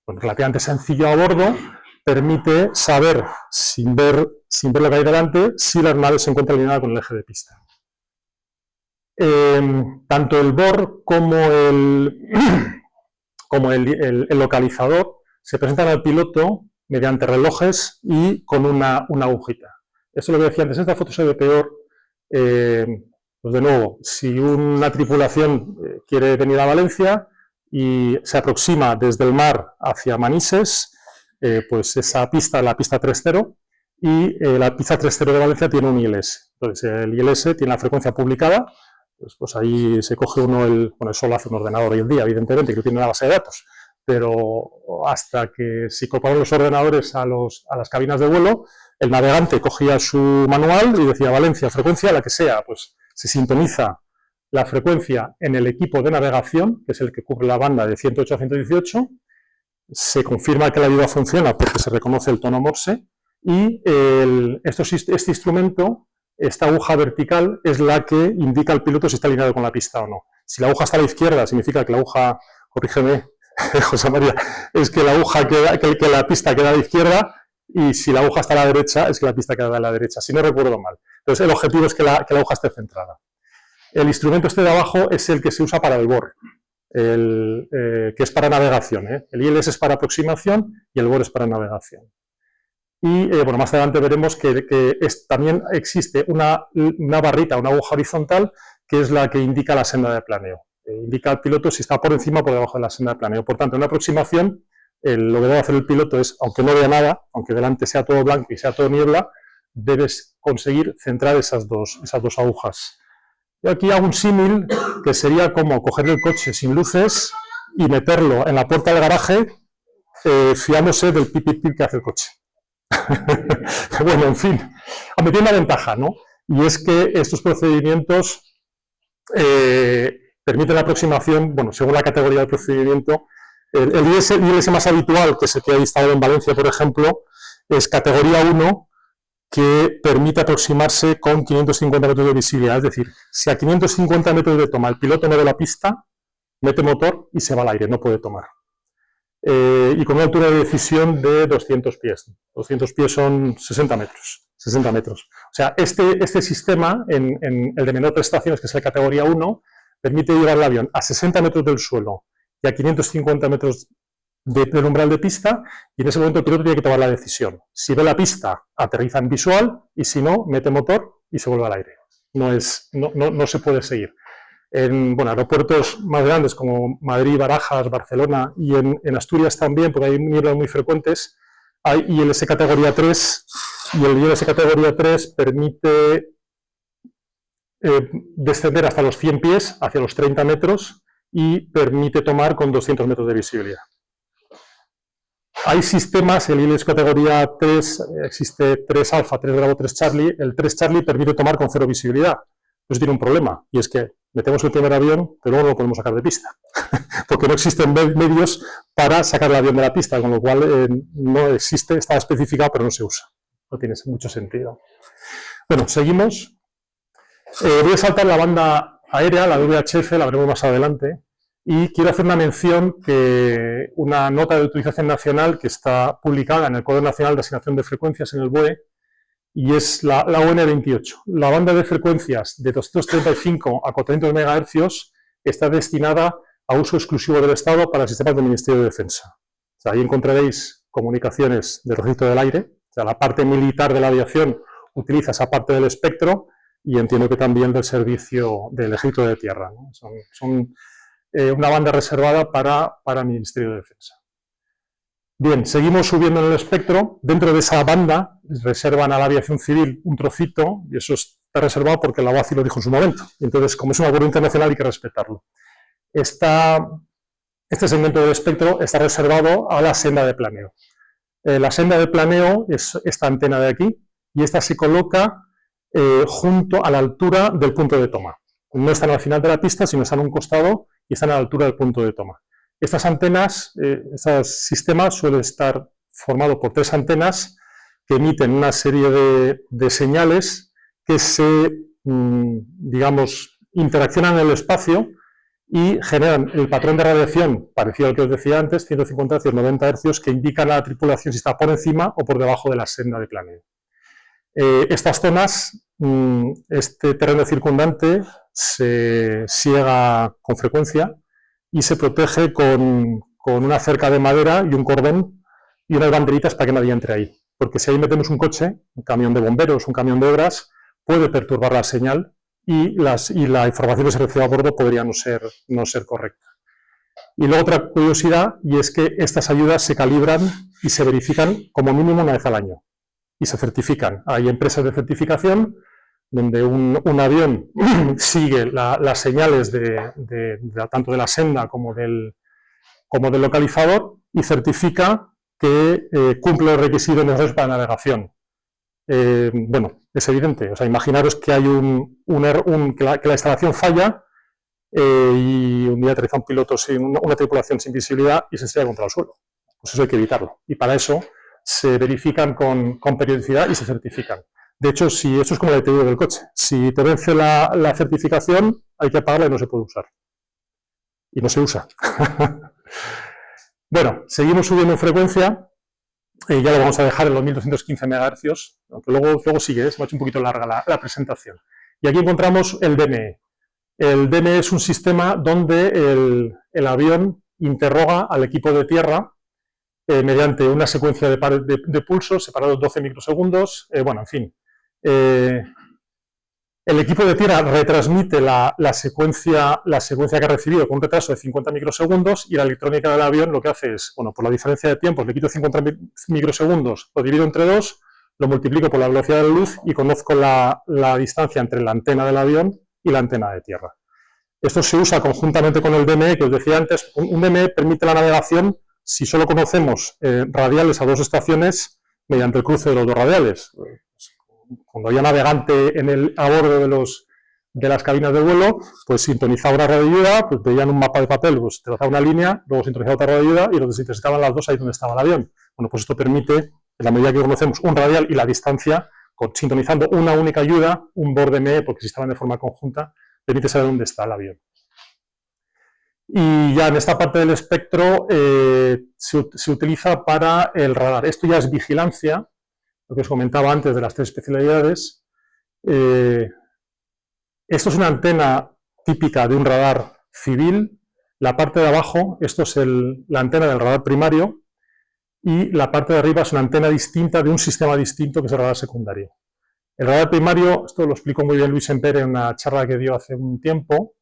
relativamente sencillo a bordo, permite saber, sin ver lo que hay delante, si la aeronave se encuentra alineada con el eje de pista. Tanto el BOR como el localizador se presentan al piloto mediante relojes y con una agujita. Eso es lo que decía antes, esta foto se ve peor. Pues de nuevo, si una tripulación quiere venir a Valencia y se aproxima desde el mar hacia Manises, pues esa pista es la pista 3.0 y la pista 3.0 de Valencia tiene un ILS. Entonces el ILS tiene la frecuencia publicada, pues ahí se coge uno, eso lo hace un ordenador hoy en día, evidentemente, que no tiene una base de datos, pero hasta que se incorporaron los ordenadores a las cabinas de vuelo, el navegante cogía su manual y decía Valencia, frecuencia la que sea, pues se sintoniza la frecuencia en el equipo de navegación, que es el que cubre la banda de 108 a 118, se confirma que la ayuda funciona porque se reconoce el tono Morse y este instrumento, esta aguja vertical, es la que indica al piloto si está alineado con la pista o no. Si la aguja está a la izquierda, significa que la aguja, corrígeme, José María, es que la aguja que la pista queda a la izquierda, y si la aguja está a la derecha, es que la pista queda a la derecha, si no recuerdo mal. Entonces, el objetivo es que la aguja esté centrada. El instrumento este de abajo es el que se usa para el BOR, que es para navegación. El ILS es para aproximación y el BOR es para navegación. Y bueno, más adelante veremos que también existe una barrita, una aguja horizontal, que es la que indica la senda de planeo. Indica al piloto si está por encima o por debajo de la senda de planeo. Por tanto, en una aproximación, lo que debe hacer el piloto es, aunque no vea nada, aunque delante sea todo blanco y sea todo niebla, debes conseguir centrar esas dos agujas. Y aquí hago un símil que sería como coger el coche sin luces y meterlo en la puerta del garaje, fiándose del pip que hace el coche. Bueno, en fin, tiene una ventaja, ¿no? Y es que estos procedimientos permiten la aproximación, bueno, según la categoría del procedimiento. El ILS más habitual, que es el que ha instalado en Valencia, por ejemplo, es categoría 1, que permite aproximarse con 550 metros de visibilidad. Es decir, si a 550 metros de toma el piloto no ve la pista, mete motor y se va al aire, no puede tomar. Y con una altura de decisión de 200 pies. 200 pies son 60 metros. 60 metros. O sea, este sistema, en el de menor prestaciones, que es la categoría 1, permite llevar el avión a 60 metros del suelo y a 550 metros del umbral de pista, y en ese momento el piloto tiene que tomar la decisión. Si ve la pista, aterriza en visual, y si no, mete motor y se vuelve al aire. No se puede seguir. En aeropuertos más grandes como Madrid, Barajas, Barcelona y en Asturias también, porque hay nieblas muy frecuentes, hay ILS categoría 3, y el ILS categoría 3 permite descender hasta los 100 pies, hacia los 30 metros, y permite tomar con 200 metros de visibilidad. Hay sistemas, el ILS categoría 3, existe 3 Alfa, 3 Bravo, 3 Charlie. El 3 Charlie permite tomar con 0 visibilidad. Eso tiene un problema, y es que metemos el primer avión, pero luego no lo podemos sacar de pista, porque no existen medios para sacar el avión de la pista, con lo cual no existe, está especificado, pero no se usa. No tiene mucho sentido. Bueno, seguimos. Voy a saltar la banda aérea, la VHF, la veremos más adelante. Y quiero hacer una mención, que una nota de utilización nacional que está publicada en el Código Nacional de Asignación de Frecuencias en el BOE, y es la ON28. La banda de frecuencias de 235 a 400 MHz está destinada a uso exclusivo del Estado para sistemas del Ministerio de Defensa. O sea, ahí encontraréis comunicaciones del Registro del Aire, o sea, la parte militar de la aviación utiliza esa parte del espectro, y entiendo que también del servicio del Ejército de Tierra, ¿no? Son una banda reservada para el Ministerio de Defensa. Bien, seguimos subiendo en el espectro. Dentro de esa banda reservan a la aviación civil un trocito, y eso está reservado porque la OACI lo dijo en su momento. Entonces, como es un acuerdo internacional, hay que respetarlo. Este segmento del espectro está reservado a la senda de planeo. La senda de planeo es esta antena de aquí, y esta se coloca junto a la altura del punto de toma. No están al final de la pista, sino están a un costado y están a la altura del punto de toma. Estas antenas, este sistema suele estar formado por 3 antenas que emiten una serie de señales que digamos, interaccionan en el espacio y generan el patrón de radiación parecido al que os decía antes, 150 Hz, 90 Hz, que indican a la tripulación si está por encima o por debajo de la senda de planeo. Estas zonas, este terreno circundante, se siega con frecuencia y se protege con una cerca de madera y un cordón y unas banderitas para que nadie entre ahí. Porque si ahí metemos un coche, un camión de bomberos, un camión de obras, puede perturbar la señal y la información que se recibe a bordo podría no ser correcta. Y luego otra curiosidad, y es que estas ayudas se calibran y se verifican como mínimo una vez al año. Y se certifican. Hay empresas de certificación donde un avión sigue las señales tanto de la senda como del como del localizador y certifica que cumple los requisitos necesarios para la navegación. Bueno, es evidente, o sea, imaginaros que hay que la instalación falla y un día aterriza un piloto sin una tripulación sin visibilidad y se estrella contra el suelo. Pues eso hay que evitarlo. Y para eso se verifican con periodicidad y se certifican. De hecho, si esto es como la ITV del coche. Si te vence la certificación, hay que apagarla y no se puede usar. Y no se usa. Bueno, seguimos subiendo en frecuencia. Ya lo vamos a dejar en los 1215 MHz, aunque luego sigue, se me ha hecho un poquito larga la presentación. Y aquí encontramos el DME. El DME es un sistema donde el avión interroga al equipo de tierra mediante una secuencia de pulsos separados 12 microsegundos. Bueno, en fin. El equipo de tierra retransmite la secuencia que ha recibido con un retraso de 50 microsegundos y la electrónica del avión lo que hace es, bueno, por la diferencia de tiempos le quito 50 microsegundos, lo divido entre 2, lo multiplico por la velocidad de la luz y conozco la distancia entre la antena del avión y la antena de tierra. Esto se usa conjuntamente con el DME, que os decía antes. Un DME permite la navegación si solo conocemos radiales a dos estaciones mediante el cruce de los dos radiales. Cuando había navegante a bordo de las cabinas de vuelo, pues sintonizaba una radio de ayuda, pues veían un mapa de papel, pues trazaba una línea, luego sintonizaba otra radio de ayuda y los desinteresaban las dos ahí donde estaba el avión. Bueno, pues esto permite, en la medida que conocemos un radial y la distancia, sintonizando una única ayuda, un borde ME, porque si estaban de forma conjunta, permite saber dónde está el avión. Y ya en esta parte del espectro se utiliza para el radar. Esto ya es vigilancia, lo que os comentaba antes de las tres especialidades. Esto es una antena típica de un radar civil. La parte de abajo, esto es la antena del radar primario, y la parte de arriba es una antena distinta de un sistema distinto que es el radar secundario. El radar primario, esto lo explicó muy bien Luis Empere en una charla que dio hace un tiempo,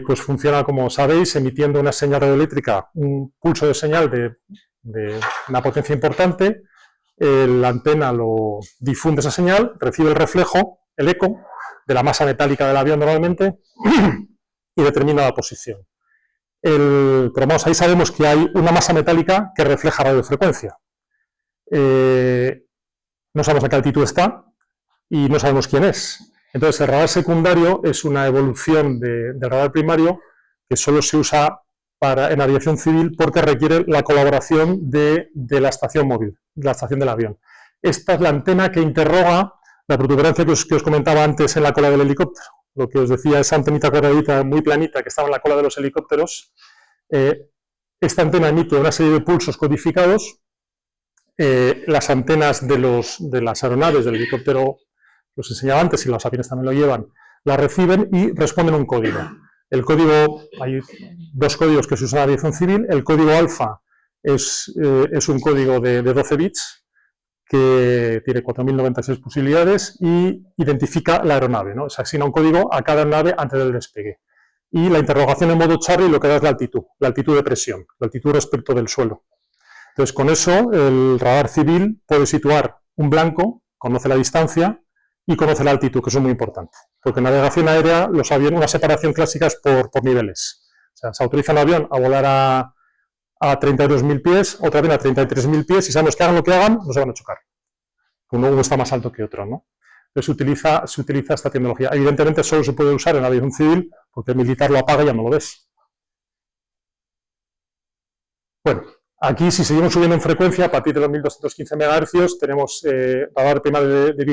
pues funciona, como sabéis, emitiendo una señal radioeléctrica, un pulso de señal de una potencia importante. La antena lo difunde esa señal, recibe el reflejo, el eco, de la masa metálica del avión normalmente y determina la posición. Pero vamos, ahí sabemos que hay una masa metálica que refleja radiofrecuencia. No sabemos a qué altitud está y no sabemos quién es. Entonces, el radar secundario es una evolución del radar primario que solo se usa en aviación civil porque requiere la colaboración de la estación móvil, la estación del avión. Esta es la antena que interroga la protuberancia que os comentaba antes en la cola del helicóptero. Lo que os decía, esa antenita cuadradita muy planita que estaba en la cola de los helicópteros. Esta antena emite una serie de pulsos codificados. Las antenas de las aeronaves del helicóptero, que os enseñaba antes, y los aviones también lo llevan, la reciben y responden un código. El código, hay dos códigos que se usan en la aviación civil. El código alfa es un código de 12 bits que tiene 4.096 posibilidades y identifica la aeronave, ¿no? Se asigna un código a cada aeronave antes del despegue. Y la interrogación en modo Charlie lo que da es la altitud de presión, la altitud respecto del suelo. Entonces, con eso, el radar civil puede situar un blanco, conoce la distancia y conoce la altitud, que eso es muy importante. Porque en navegación aérea, los aviones, una separación clásica es por niveles. O sea, se autoriza un avión a volar a 32.000 pies, otra avión a 33.000 pies, y sabemos que hagan lo que hagan, no se van a chocar. Uno está más alto que otro, ¿no? Entonces se utiliza esta tecnología. Evidentemente solo se puede usar en la aviación civil, porque el militar lo apaga y ya no lo ves. Bueno, aquí si seguimos subiendo en frecuencia, a partir de los 1215 MHz, tenemos radar primario de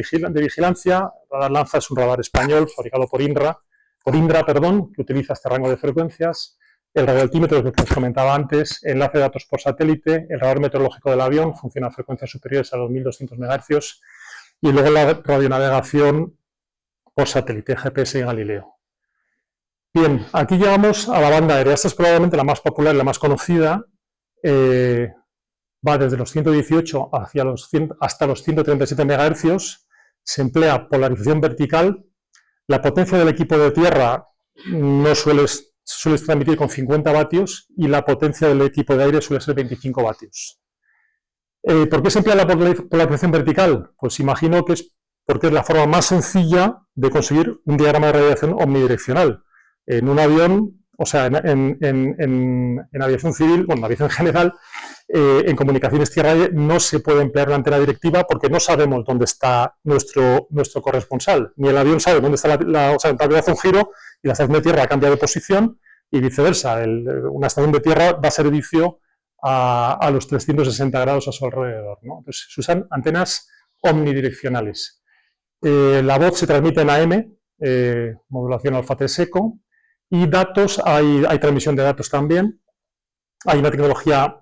vigilancia. Radar Lanza es un radar español fabricado por Indra, que utiliza este rango de frecuencias. El radioaltímetro, que os comentaba antes, enlace de datos por satélite, el radar meteorológico del avión, funciona a frecuencias superiores a los 1200 MHz, y luego la radionavegación por satélite, GPS y Galileo. Bien, aquí llegamos a la banda aérea. Esta es probablemente la más popular y la más conocida. Va desde los 118 hasta los 137 MHz. Se emplea polarización vertical. La potencia del equipo de tierra no suele transmitir con 50 vatios y la potencia del equipo de aire suele ser 25 vatios. ¿Por qué se emplea la polarización vertical? Pues imagino que es porque es la forma más sencilla de conseguir un diagrama de radiación omnidireccional. En un avión o sea, en aviación civil, bueno, en aviación general, en comunicaciones tierra-aire no se puede emplear una antena directiva porque no sabemos dónde está nuestro corresponsal. Ni el avión sabe dónde está o sea, el avión hace un giro y la estación de tierra cambia de posición y viceversa. Una estación de tierra da servicio a los 360 grados a su alrededor, ¿no? Entonces se usan antenas omnidireccionales. La voz se transmite en AM, modulación alfa-T eco, y datos, hay transmisión de datos también. Hay una tecnología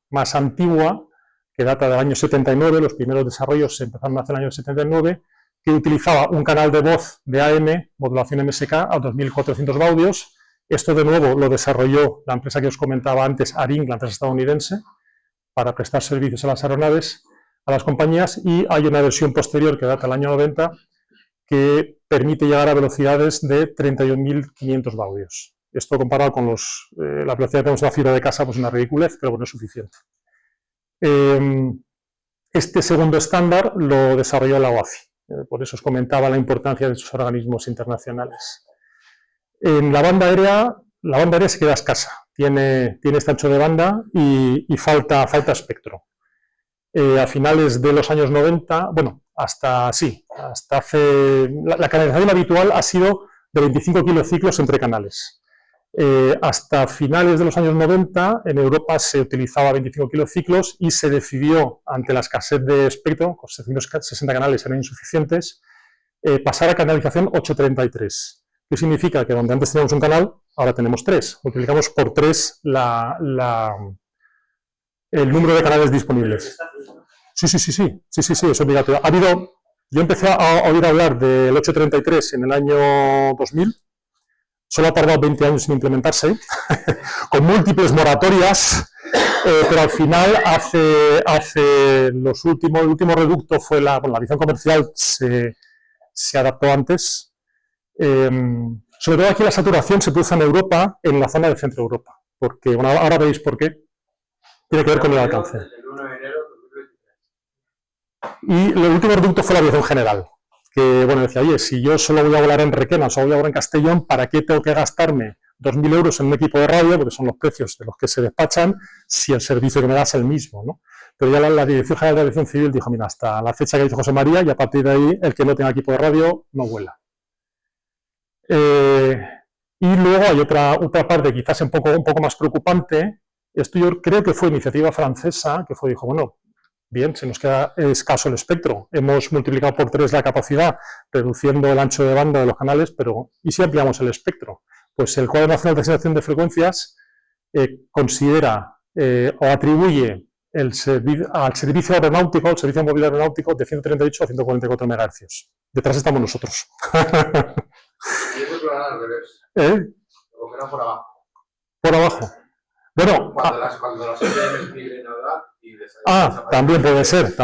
más antigua, que data del año 79, los primeros desarrollos se empezaron a hacer en el año 79, que utilizaba un canal de voz de AM, modulación MSK, a 2400 baudios. Esto de nuevo lo desarrolló la empresa que os comentaba antes, ARINC, la empresa estadounidense, para prestar servicios a las aeronaves, a las compañías, y hay una versión posterior que data del año 90 que permite llegar a velocidades de 31.500 baudios. Esto comparado con la velocidad que tenemos en la fibra de casa, pues es una ridiculez, pero bueno, es suficiente. Este segundo estándar lo desarrolló la OACI, por eso os comentaba la importancia de estos organismos internacionales. En la banda aérea se queda escasa, tiene este ancho de banda y falta espectro. A finales de los años 90, bueno, hasta hace... La canalización habitual ha sido de 25 kilociclos entre canales. Hasta finales de los años 90, en Europa se utilizaba 25 kilociclos y se decidió, ante la escasez de espectro, con 760 canales eran insuficientes, pasar a canalización 833. ¿Qué significa? Que donde antes teníamos un canal, ahora tenemos 3. Multiplicamos por 3 el número de canales disponibles. Sí, es obligatorio. Yo empecé a oír hablar del 833 en el año 2000, solo ha tardado 20 años en implementarse, con múltiples moratorias, pero al final, el último reducto fue la visión comercial, se adaptó antes. Sobre todo aquí la saturación se produce en Europa, en la zona de Centro Europa, porque bueno, ahora veis por qué. Tiene que ver con el alcance. Y el último reducto fue la aviación general, que bueno, decía, oye, si yo solo voy a volar en Requena, solo voy a volar en Castellón, ¿para qué tengo que gastarme 2.000 euros en un equipo de radio, porque son los precios de los que se despachan, si el servicio que me da es el mismo, ¿no? Pero ya la Dirección General de Aviación Civil dijo, mira, hasta la fecha que dice José María, y a partir de ahí, el que no tenga equipo de radio no vuela. Y luego hay otra parte quizás un poco más preocupante. Esto yo creo que fue iniciativa francesa, que dijo, bueno, bien, se nos queda escaso el espectro. Hemos multiplicado por 3 la capacidad, reduciendo el ancho de banda de los canales, pero ¿y si ampliamos el espectro? Pues el Cuadro Nacional de Asignación de Frecuencias considera o atribuye al servicio aeronáutico, al servicio móvil aeronáutico, de 138 a 144 MHz. Detrás estamos nosotros. Y eso lo harán al revés. Lo que no por abajo. Por abajo. Bueno, cuando las ETMs migren a también puede ser,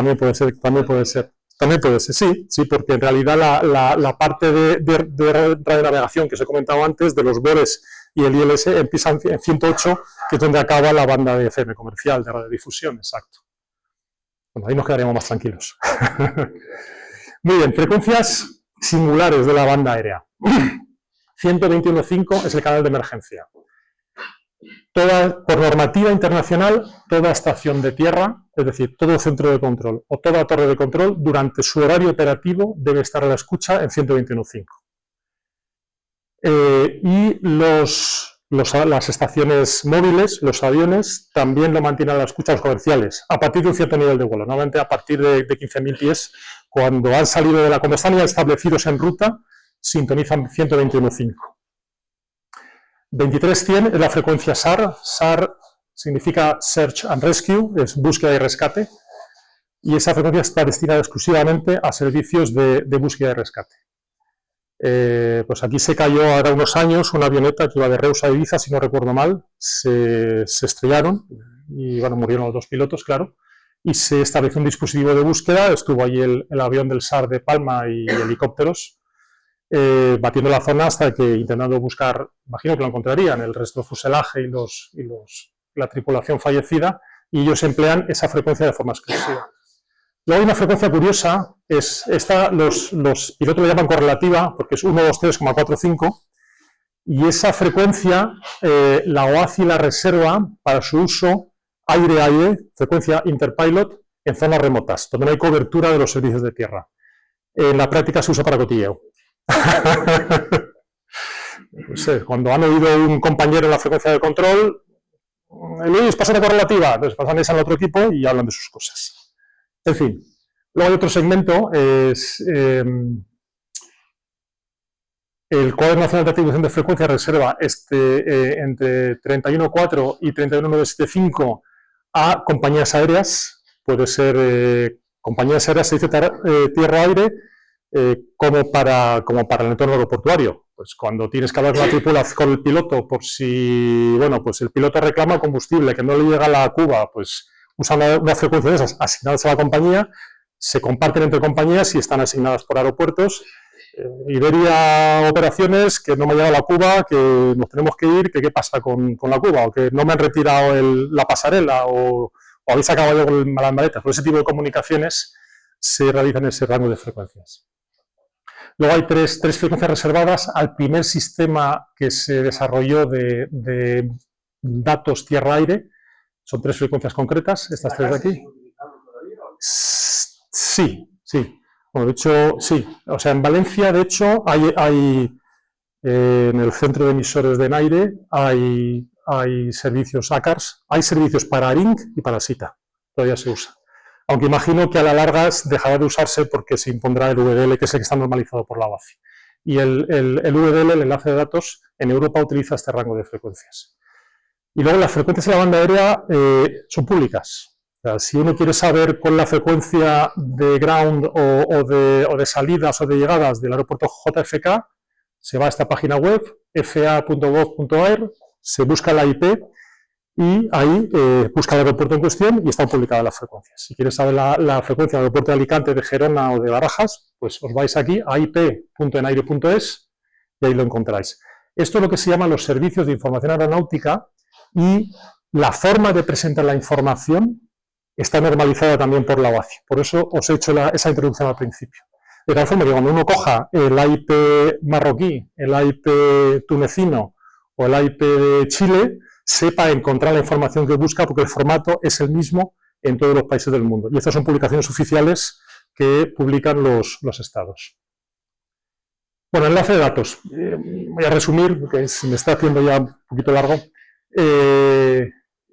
sí, porque en realidad la parte de radionavegación que os he comentado antes, de los BORES y el ILS, empieza en 108, que es donde acaba la banda de FM comercial, de radiodifusión, exacto. Bueno, ahí nos quedaríamos más tranquilos. Muy bien, frecuencias singulares de la banda aérea. 121.5 es el canal de emergencia. Por normativa internacional, toda estación de tierra, es decir, todo centro de control o toda torre de control, durante su horario operativo debe estar a la escucha en 121.5. Y las estaciones móviles, los aviones, también lo mantienen a la escucha los comerciales, a partir de un cierto nivel de vuelo, normalmente a partir de 15.000 pies, cuando están ya establecidos en ruta, sintonizan 121.5. 23.100 es la frecuencia SAR. SAR significa Search and Rescue, es búsqueda y rescate, y esa frecuencia está destinada exclusivamente a servicios de búsqueda y rescate. Pues aquí se cayó ahora unos años una avioneta que iba de Reus a Ibiza, si no recuerdo mal, se estrellaron y bueno, murieron los 2 pilotos, claro, y se estableció un dispositivo de búsqueda, estuvo allí el avión del SAR de Palma y helicópteros, batiendo la zona hasta que, intentando buscar, imagino que lo encontrarían, el resto del fuselaje y la tripulación fallecida, y ellos emplean esa frecuencia de forma exclusiva. Luego hay una frecuencia curiosa, los pilotos la llaman correlativa, porque es 1, 2, 3,45, y esa frecuencia la OACI la reserva para su uso aire-aire, frecuencia interpilot, en zonas remotas, donde no hay cobertura de los servicios de tierra. En la práctica se usa para cotilleo. No sé, cuando han oído un compañero en la frecuencia de control, Luis, pasa la correlativa, entonces pasan esa al otro equipo y hablan de sus cosas. En fin, luego hay otro segmento, es el Cuadro Nacional de Atribución de Frecuencia reserva entre 31.4 y 31.975 a compañías aéreas, puede ser compañías aéreas, se dice tierra-aire, como para el entorno aeroportuario. Pues cuando tienes que hablar con la tripulación, con el piloto, por si, bueno, pues el piloto reclama combustible, que no le llega a la cuba, pues usa una frecuencia de esas asignadas a la compañía, se comparten entre compañías y están asignadas por aeropuertos. Iberia Operaciones, que no me ha llegado la cuba, que nos tenemos que ir, que qué pasa con la cuba, o que no me han retirado la pasarela, o habéis acabado con las maletas. Por ese tipo de comunicaciones se realizan ese rango de frecuencias. Luego hay tres frecuencias reservadas al primer sistema que se desarrolló de datos tierra-aire. Son 3 frecuencias concretas, estas 3 de aquí. Sí. Bueno, de hecho, sí. O sea, en Valencia, de hecho, hay en el centro de emisores de NAIRE hay servicios ACARS, hay servicios para ARINC y para SITA. Todavía se usa. Aunque imagino que a la larga dejará de usarse porque se impondrá el VDL, que es el que está normalizado por la OACI. Y el VDL, el enlace de datos, en Europa utiliza este rango de frecuencias. Y luego las frecuencias de la banda aérea son públicas. O sea, si uno quiere saber cuál es la frecuencia de ground o de salidas o de llegadas del aeropuerto JFK, se va a esta página web, fa.gov.ar, se busca la IP y ahí busca el aeropuerto en cuestión y están publicadas las frecuencias. Si quieres saber la frecuencia del aeropuerto de Alicante, de Gerona o de Barajas, pues os vais aquí a ip.enaire.es y ahí lo encontráis. Esto es lo que se llama los servicios de información aeronáutica y la forma de presentar la información está normalizada también por la OACI. Por eso os he hecho esa introducción al principio. De tal forma que cuando uno coja el AIP marroquí, el AIP tunecino o el AIP de Chile, sepa encontrar la información que busca porque el formato es el mismo en todos los países del mundo. Y estas son publicaciones oficiales que publican los estados. Bueno, enlace de datos. Voy a resumir porque se me está haciendo ya un poquito largo.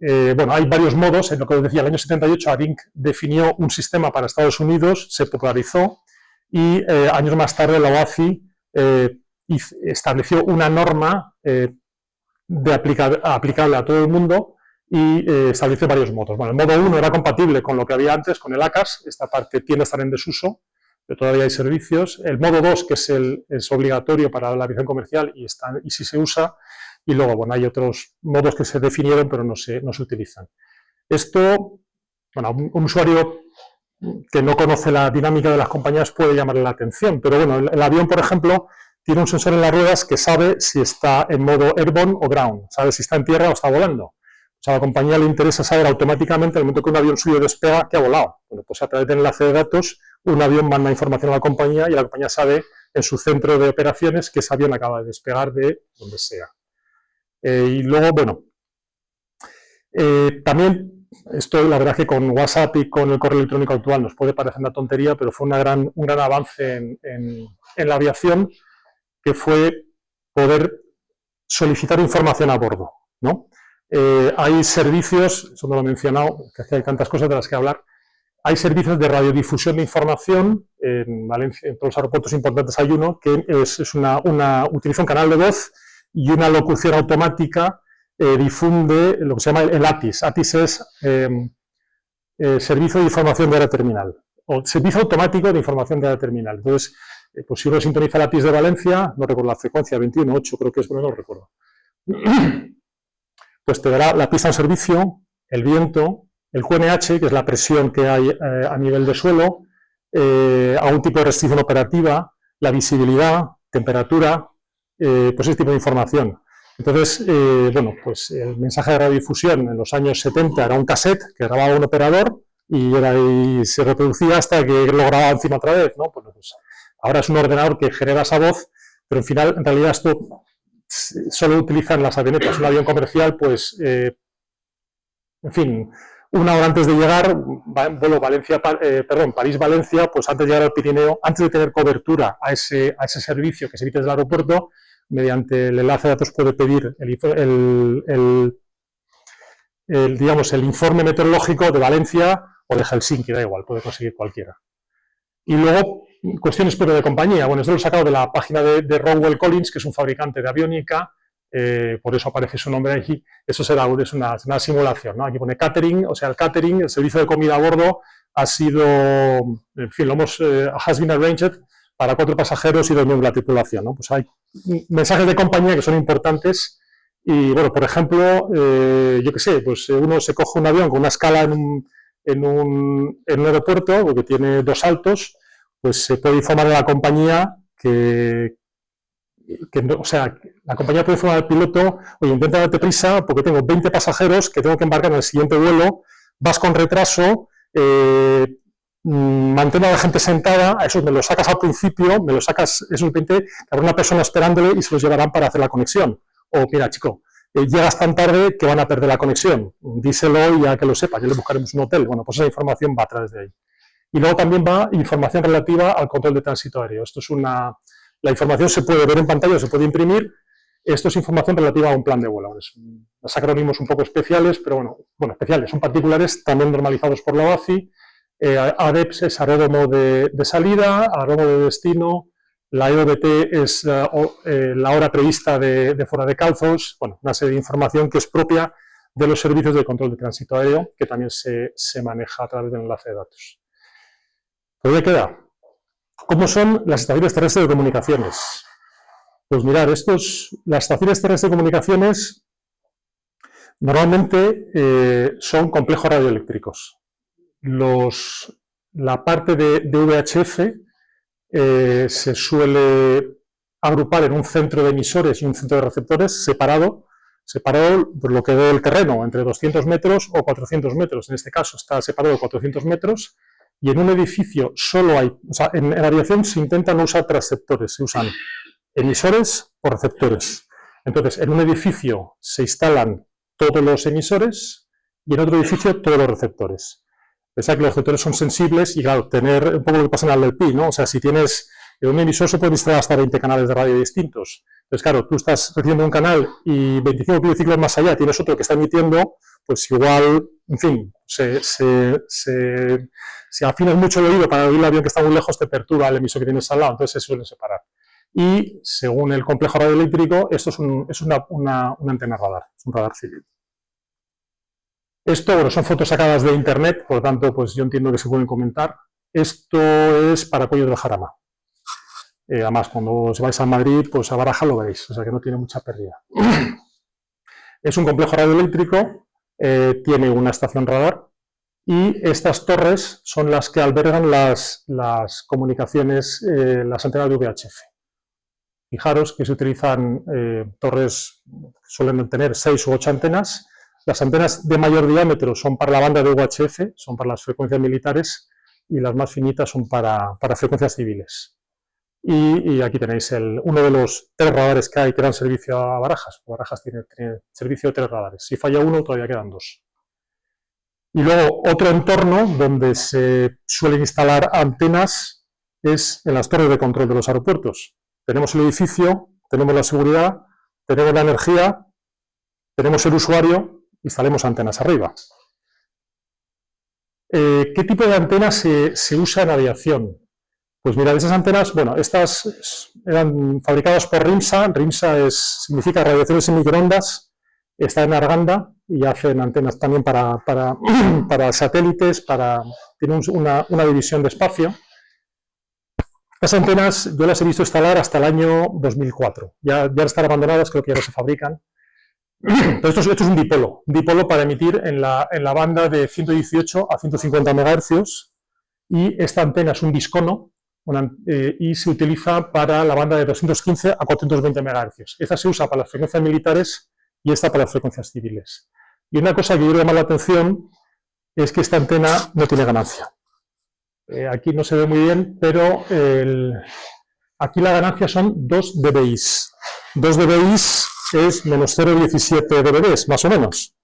Bueno, hay varios modos. En lo que os decía, en el año 78 ARINC definió un sistema para Estados Unidos, se popularizó y años más tarde la OACI estableció una norma aplicable a todo el mundo y estableció varios modos. Bueno, el modo 1 era compatible con lo que había antes, con el ACARS, esta parte tiende a estar en desuso, pero todavía hay servicios. El modo 2, que es obligatorio para la aviación comercial y sí se usa. Y luego, bueno, hay otros modos que se definieron, pero no se utilizan. Esto, bueno, un usuario que no conoce la dinámica de las compañías puede llamarle la atención, pero bueno, el avión, por ejemplo, tiene un sensor en las ruedas que sabe si está en modo airborne o ground, sabe si está en tierra o está volando. O sea, a la compañía le interesa saber automáticamente, en el momento que un avión suyo despega, que ha volado. Bueno, pues a través del enlace de datos, un avión manda información a la compañía y la compañía sabe en su centro de operaciones que ese avión acaba de despegar de donde sea. Y luego, bueno, también esto, la verdad que con WhatsApp y con el correo electrónico actual nos puede parecer una tontería, pero fue un gran avance en la aviación, que fue poder solicitar información a bordo, ¿no? Hay servicios, eso no lo he mencionado, que hay tantas cosas de las que hablar, hay servicios de radiodifusión de información, en Valencia, en todos los aeropuertos importantes hay uno, que utiliza un canal de voz y una locución automática difunde lo que se llama el ATIS. ATIS es Servicio de Información de Área Terminal, o Servicio Automático de Información de Área Terminal. Entonces, pues si uno sintoniza el ATIS de Valencia, no recuerdo la frecuencia, 21.8 creo que es, bueno, no lo recuerdo. Pues te dará la pista en servicio, el viento, el QNH, que es la presión que hay a nivel de suelo, algún tipo de restricción operativa, la visibilidad, temperatura, pues ese tipo de información. Entonces, bueno, pues el mensaje de radiodifusión en los años 70 era un cassette que grababa un operador y se reproducía hasta que lo grababa encima otra vez, ¿no? Pues ahora es un ordenador que genera esa voz, pero al final, en realidad, esto solo utilizan las avionetas un avión comercial, pues, en fin, una hora antes de llegar, vuelo París-Valencia, pues antes de llegar al Pirineo, antes de tener cobertura a ese servicio que se emite desde el aeropuerto, mediante el enlace de datos puede pedir digamos, el informe meteorológico de Valencia o de Helsinki, da igual, puede conseguir cualquiera. Y luego, cuestiones pero de compañía. Bueno, esto lo he sacado de la página de Rowell Collins, que es un fabricante de aviónica, por eso aparece su nombre aquí. Eso es una simulación, ¿no? Aquí pone catering, o sea, el catering, el servicio de comida a bordo, ha sido, en fin, has been arranged para 4 pasajeros y 2 miembros de la tripulación, ¿no? Pues hay mensajes de compañía que son importantes y, bueno, por ejemplo, yo qué sé, pues uno se coge un avión con una escala en un aeropuerto, porque tiene 2 saltos, pues se puede informar a la compañía o sea, la compañía puede informar al piloto, oye, intenta darte prisa porque tengo 20 pasajeros que tengo que embarcar en el siguiente vuelo, vas con retraso, mantén a la gente sentada, a esos me los sacas al principio, me los sacas esos 20, que habrá una persona esperándole y se los llevarán para hacer la conexión. O mira, chico, llegas tan tarde que van a perder la conexión, díselo y ya que lo sepa, ya le buscaremos un hotel. Bueno, pues esa información va a través de ahí. Y luego también va información relativa al control de tránsito aéreo. Esto es la información se puede ver en pantalla, se puede imprimir. Esto es información relativa a un plan de vuelo. Los acrónimos un poco especiales, pero bueno, especiales, son particulares, también normalizados por la OACI. ADEPS es aeródromo de salida, aeródromo de destino. La EOBT es la hora prevista de fuera de calzos. Bueno, una serie de información que es propia de los servicios de control de tránsito aéreo, que también se maneja a través del enlace de datos. ¿Dónde queda? ¿Cómo son las estaciones terrestres de comunicaciones? Pues mirad, las estaciones terrestres de comunicaciones normalmente son complejos radioeléctricos. La parte de VHF se suele agrupar en un centro de emisores y un centro de receptores separado por lo que ve el terreno, entre 200 metros o 400 metros. En este caso está separado de 400 metros. Y en un edificio solo hay, o sea, en aviación se intenta no usar transceptores, se usan emisores o receptores. Entonces, en un edificio se instalan todos los emisores y en otro edificio todos los receptores. Pensad que los receptores son sensibles y, claro, tener un poco lo que pasa en el PI, ¿no? O sea, si tienes en un emisor se pueden instalar hasta 20 canales de radio distintos. Entonces, claro, tú estás recibiendo un canal y 25 kilociclos más allá tienes otro que está emitiendo, pues igual, en fin, si afinas mucho el oído para oír el avión que está muy lejos, te perturba el emisor que tienes al lado, entonces se suelen separar. Y según el complejo radioeléctrico, esto es una antena radar, es un radar civil. Esto, bueno, son fotos sacadas de internet, por lo tanto, pues yo entiendo que se pueden comentar. Esto es para Cuello del Jarama. Además, cuando os vais a Madrid, pues a Baraja lo veréis, o sea que no tiene mucha pérdida. Es un complejo radioeléctrico, tiene una estación radar y estas torres son las que albergan las comunicaciones, las antenas de VHF. Fijaros que se utilizan torres que suelen tener 6 u 8 antenas. Las antenas de mayor diámetro son para la banda de VHF, son para las frecuencias militares, y las más finitas son para frecuencias civiles. Y aquí tenéis uno de los 3 radares que hay que dan servicio a Barajas. Barajas tiene servicio de 3 radares. Si falla uno, todavía quedan 2. Y luego otro entorno donde se suelen instalar antenas es en las torres de control de los aeropuertos. Tenemos el edificio, tenemos la seguridad, tenemos la energía, tenemos el usuario, instalemos antenas arriba. ¿Qué tipo de antenas se usa en aviación? Pues mirad, esas antenas, bueno, estas eran fabricadas por RIMSA. RIMSA significa radiaciones en microondas, está en Arganda y hacen antenas también para satélites, tienen una división de espacio. Las antenas yo las he visto instalar hasta el año 2004, ya están abandonadas, creo que ya no se fabrican. Esto es un dipolo para emitir en la banda de 118 a 150 MHz y esta antena es un discono y se utiliza para la banda de 215 a 420 MHz. Esta se usa para las frecuencias militares y esta para las frecuencias civiles. Y una cosa que quiero llamar la atención es que esta antena no tiene ganancia. Aquí no se ve muy bien, pero aquí la ganancia son 2 dBi. 2 dBi es menos 0,17 dBs, más o menos.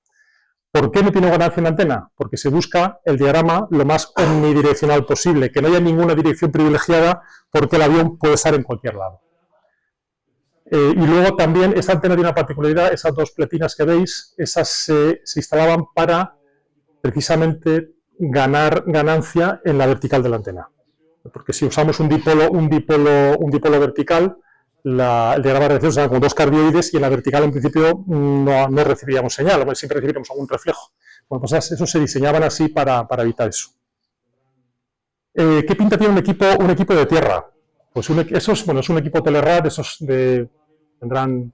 ¿Por qué no tiene ganancia en la antena? Porque se busca el diagrama lo más omnidireccional posible, que no haya ninguna dirección privilegiada, porque el avión puede estar en cualquier lado. Y luego también esta antena tiene una particularidad, esas dos pletinas que veis, esas se instalaban para precisamente ganar ganancia en la vertical de la antena. Porque si usamos un dipolo vertical, el diagrama de recepción será como dos cardioides y en la vertical en principio no recibiríamos señal, siempre recibiríamos algún reflejo. Bueno, pues eso se diseñaban así para evitar eso. ¿Qué pinta tiene un equipo de tierra? Pues es un equipo Telerad, tendrán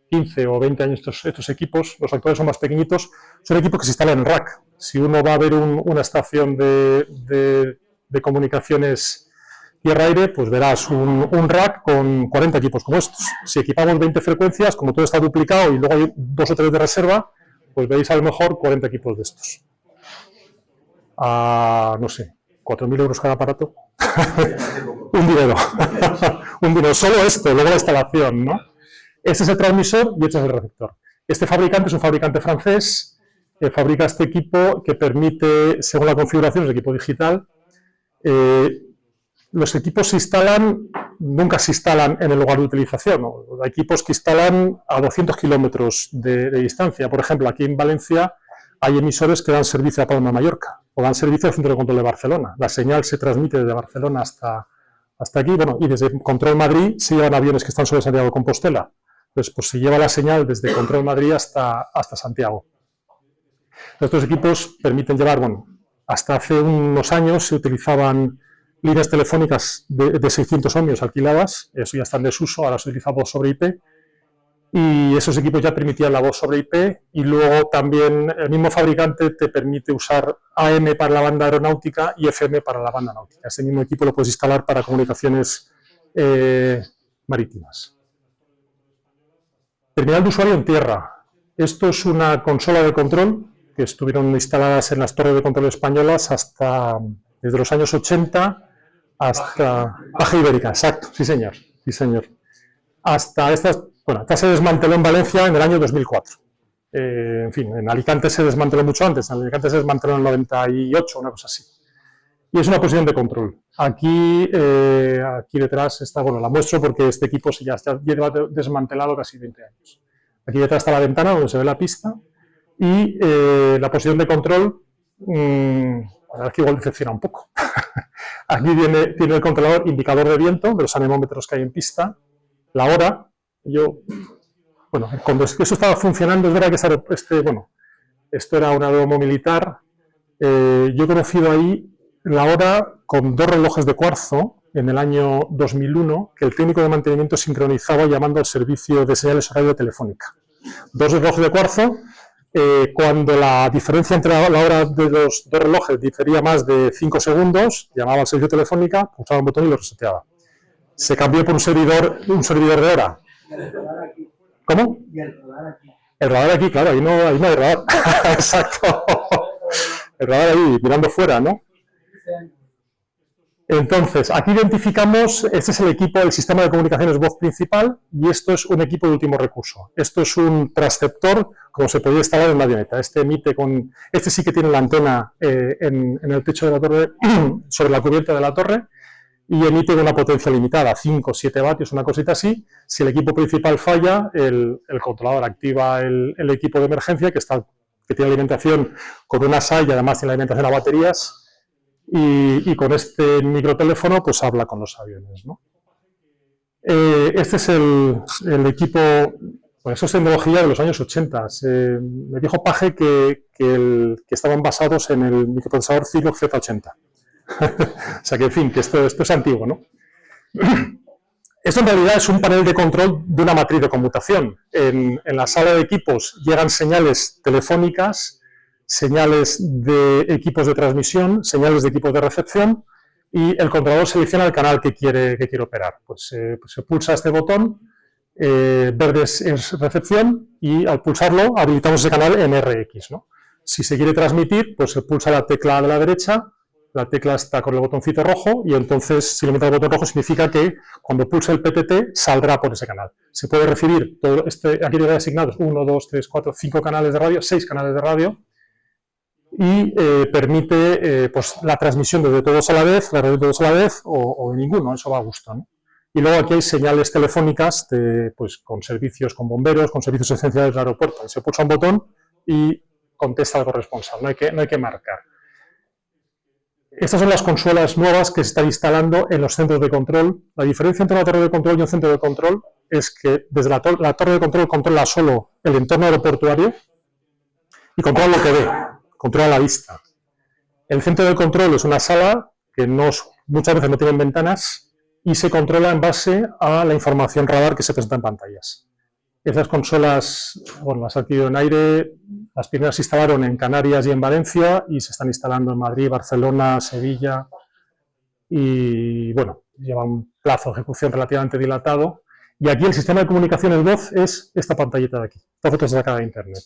15 o 20 años estos equipos, los actuales son más pequeñitos, son equipos que se instalan en rack. Si uno va a ver una estación de comunicaciones tierra-aire, pues verás un rack con 40 equipos como estos. Si equipamos 20 frecuencias, como todo está duplicado y luego hay 2 o 3 de reserva, pues veis a lo mejor 40 equipos de estos. No sé, 4.000 euros cada aparato. Un dinero. Un dinero. Solo esto, luego la instalación, ¿no? Este es el transmisor y este es el receptor. Este fabricante es un fabricante francés que fabrica este equipo que permite, según la configuración, es equipo digital. Los equipos nunca se instalan en el lugar de utilización, ¿no? Hay equipos que instalan a 200 kilómetros de distancia. Por ejemplo, aquí en Valencia hay emisores que dan servicio a Palma de Mallorca o dan servicio al Centro de Control de Barcelona. La señal se transmite desde Barcelona hasta aquí, bueno, y desde Control Madrid se llevan aviones que están sobre Santiago de Compostela. Entonces, pues se lleva la señal desde Control Madrid hasta Santiago. Estos equipos permiten llevar, bueno, hasta hace unos años se utilizaban líneas telefónicas de 600 ohmios alquiladas, eso ya está en desuso, ahora se utiliza voz sobre IP, y esos equipos ya permitían la voz sobre IP, y luego también el mismo fabricante te permite usar AM para la banda aeronáutica y FM para la banda náutica. Ese mismo equipo lo puedes instalar para comunicaciones marítimas. Terminal de usuario en tierra. Esto es una consola de control que estuvieron instaladas en las torres de control españolas desde los años 80 hasta Paja Ibérica, exacto, sí señor. Hasta esta se desmanteló en Valencia en el año 2004. En fin, en Alicante se desmanteló mucho antes, en Alicante se desmanteló en el 98, una cosa así. Y es una posición de control. Aquí detrás está, bueno, la muestro porque este equipo ya lleva desmantelado casi 20 años. Aquí detrás está la ventana donde se ve la pista y la posición de control, la verdad es que igual decepciona un poco. Aquí tiene el controlador indicador de viento de los anemómetros que hay en pista, la hora. Cuando eso estaba funcionando, es verdad que esto era un aeródromo militar. Yo he conocido ahí la hora con 2 relojes de cuarzo en el año 2001 que el técnico de mantenimiento sincronizaba llamando al servicio de señales horario telefónica. 2 relojes de cuarzo, cuando la diferencia entre la hora de los 2 relojes difería más de 5 segundos, llamaba al servicio telefónica, pulsaba un botón y lo reseteaba. Se cambió por un servidor de hora. ¿Cómo? Y el radar aquí. El radar aquí, claro, ahí no hay radar. Exacto. El radar ahí, mirando fuera, ¿no? Entonces, aquí identificamos, este es el sistema de comunicaciones voz principal y esto es un equipo de último recurso. Esto es un transceptor, como se podía instalar en una avioneta. Este sí que tiene la antena en el techo de la torre, sobre la cubierta de la torre, y emite una potencia limitada, 5 o 7 vatios, una cosita así. Si el equipo principal falla, el controlador activa el equipo de emergencia que tiene alimentación con una SAI y además tiene alimentación a baterías. Y con este microteléfono pues habla con los aviones, ¿no? Este es el equipo, bueno, eso es tecnología de los años 80. Me dijo Paje que estaban basados en el microprocesador Zilog Z80. O sea que, en fin, que esto es antiguo, ¿no? Esto en realidad es un panel de control de una matriz de conmutación. En la sala de equipos llegan señales telefónicas, señales de equipos de transmisión, señales de equipos de recepción y el controlador selecciona el canal que quiere operar. Pues se pulsa este botón, verde es recepción y al pulsarlo habilitamos ese canal en RX, ¿no? Si se quiere transmitir, pues se pulsa la tecla de la derecha la tecla está con el botoncito rojo y entonces si le meto el botón rojo significa que cuando pulse el PTT saldrá por ese canal. Se puede recibir, aquí tiene asignados 1, 2, 3, 4, 5 canales de radio, 6 canales de radio y permite pues, la transmisión de todos a la vez, la radio de todos a la vez o de ninguno, eso va a gusto, ¿no? Y luego aquí hay señales telefónicas pues, con servicios, con bomberos, con servicios esenciales del aeropuerto. Se pulsa un botón y contesta al corresponsal, no hay que marcar. Estas son las consolas nuevas que se están instalando en los centros de control. La diferencia entre una torre de control y un centro de control es que desde la torre de control controla solo el entorno aeroportuario y controla lo que ve, controla la vista. El centro de control es una sala que muchas veces no tienen ventanas y se controla en base a la información radar que se presenta en pantallas. Esas consolas, bueno, las han adquirido en aire, las primeras se instalaron en Canarias y en Valencia y se están instalando en Madrid, Barcelona, Sevilla y, bueno, lleva un plazo de ejecución relativamente dilatado. Y aquí el sistema de comunicaciones voz es esta pantallita de aquí. Esta foto es sacada de internet.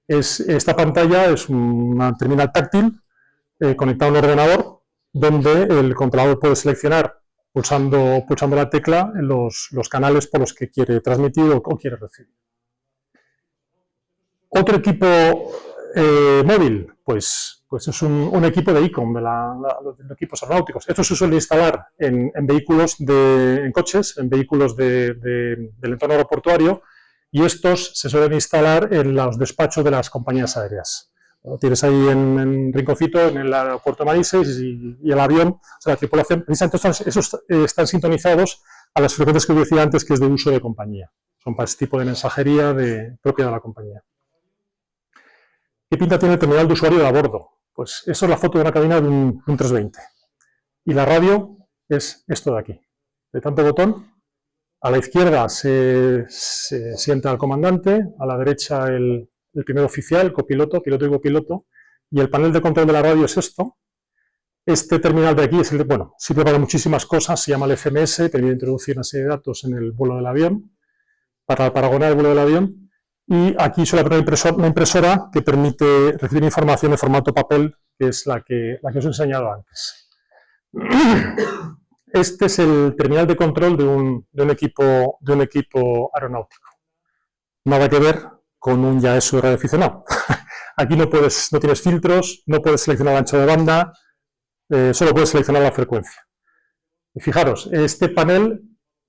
Esta pantalla es una terminal táctil conectada a un ordenador donde el controlador puede seleccionar pulsando la tecla los canales por los que quiere transmitir o quiere recibir. Otro equipo móvil, pues es un equipo de ICOM, de los equipos aeronáuticos. Esto se suele instalar en vehículos, en coches, en vehículos del entorno aeroportuario, y estos se suelen instalar en los despachos de las compañías aéreas. Lo tienes ahí en Rinconcito, en el aeropuerto de Manises, y el avión, o sea, la tripulación, precisamente esos están sintonizados a las frecuencias que decía antes, que es de uso de compañía. Son para este tipo de mensajería propia de la compañía. ¿Qué pinta tiene el terminal de usuario de a bordo? Pues eso es la foto de una cabina de un 320. Y la radio es esto de aquí. De tanto botón, a la izquierda se sienta el comandante, a la derecha el primer oficial, el copiloto, piloto y copiloto, y el panel de control de la radio es esto. Este terminal de aquí sirve para muchísimas cosas, se llama el FMS, permite introducir una serie de datos en el vuelo del avión, para paragonar el vuelo del avión, y aquí suele haber una impresora que permite recibir información en formato papel, que es la que os he enseñado antes. Este es el terminal de control de un equipo aeronáutico. Nada que ver con un Yaesu radioaficionado. Aquí no tienes filtros, no puedes seleccionar el ancho de banda, solo puedes seleccionar la frecuencia. Y fijaros, este panel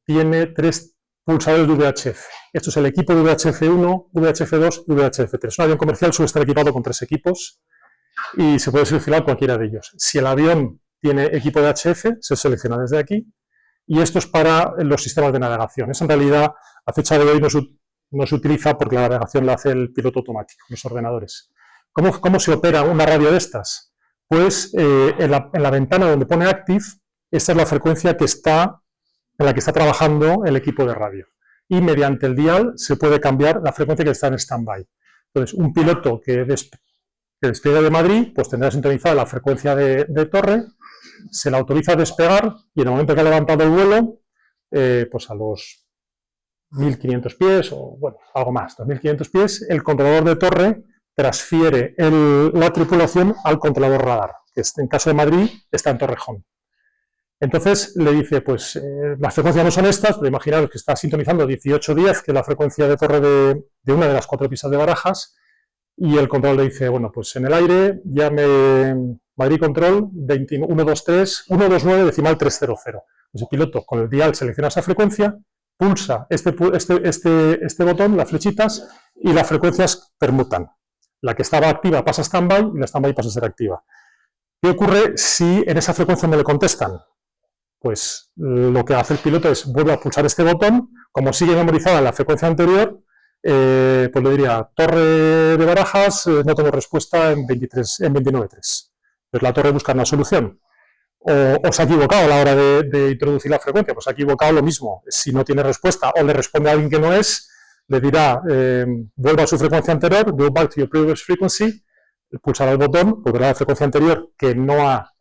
tiene 3 pulsadores de VHF. Esto es el equipo de VHF1, VHF2 y VHF3. Un avión comercial suele estar equipado con 3 equipos y se puede seleccionar cualquiera de ellos. Si el avión tiene equipo de VHF, se selecciona desde aquí, y esto es para los sistemas de navegación. Eso en realidad a fecha de hoy no se utiliza porque la navegación la hace el piloto automático, los ordenadores. ¿Cómo se opera una radio de estas? Pues en la ventana donde pone Active, esta es la frecuencia en la que está trabajando el equipo de radio. Y mediante el dial se puede cambiar la frecuencia que está en stand-by. Entonces, un piloto que despegue de Madrid, pues tendrá sintonizada la frecuencia de torre, se la autoriza a despegar y en el momento que ha levantado el vuelo, pues a los 1.500 pies o, bueno, algo más, 2.500 pies, el controlador de torre transfiere la tripulación al controlador radar, que en caso de Madrid está en Torrejón. Entonces le dice, pues las frecuencias no son estas, pero imaginaros que está sintonizando 1810, que es la frecuencia de torre de una de las 4 pistas de Barajas, y el control le dice, bueno, pues en el aire llame Madrid Control 129 decimal 300. Pues el piloto con el dial selecciona esa frecuencia, pulsa este botón, las flechitas, y las frecuencias permutan. La que estaba activa pasa a stand-by y la stand-by pasa a ser activa. ¿Qué ocurre si en esa frecuencia no le contestan? Pues lo que hace el piloto es vuelve a pulsar este botón, como sigue memorizada la frecuencia anterior, pues le diría, torre de Barajas, no tengo respuesta en 29.3. Pues la torre busca una solución. O se ha equivocado a la hora de introducir la frecuencia, pues se ha equivocado lo mismo. Si no tiene respuesta o le responde a alguien que no es, le dirá, vuelva a su frecuencia anterior, go back to your previous frequency, pulsará el botón, volverá a la frecuencia anterior que no ha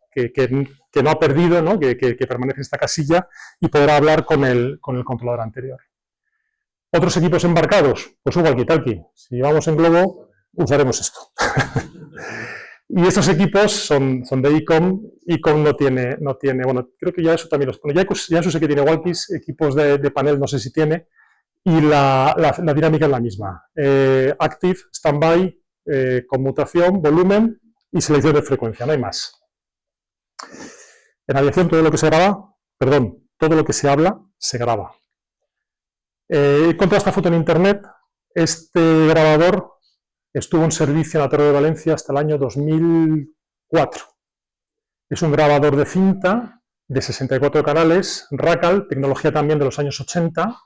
perdido, ¿no? que permanece en esta casilla, y podrá hablar con el controlador anterior. Otros equipos embarcados, pues un walkie-talkie. Si vamos en globo, usaremos esto. Y estos equipos son de ICOM. ICOM no tiene, bueno, creo que ya eso también los pone. Ya eso sé que tiene walkies, equipos de panel no sé si tiene, y la dinámica es la misma. Active, standby, conmutación, volumen y selección de frecuencia, no hay más. En aviación todo lo que se graba, todo lo que se habla, se graba. He encontrado esta foto en internet. Este grabador estuvo en servicio en la Torre de Valencia hasta el año 2004. Es un grabador de cinta de 64 canales, Racal, tecnología también de los años 80.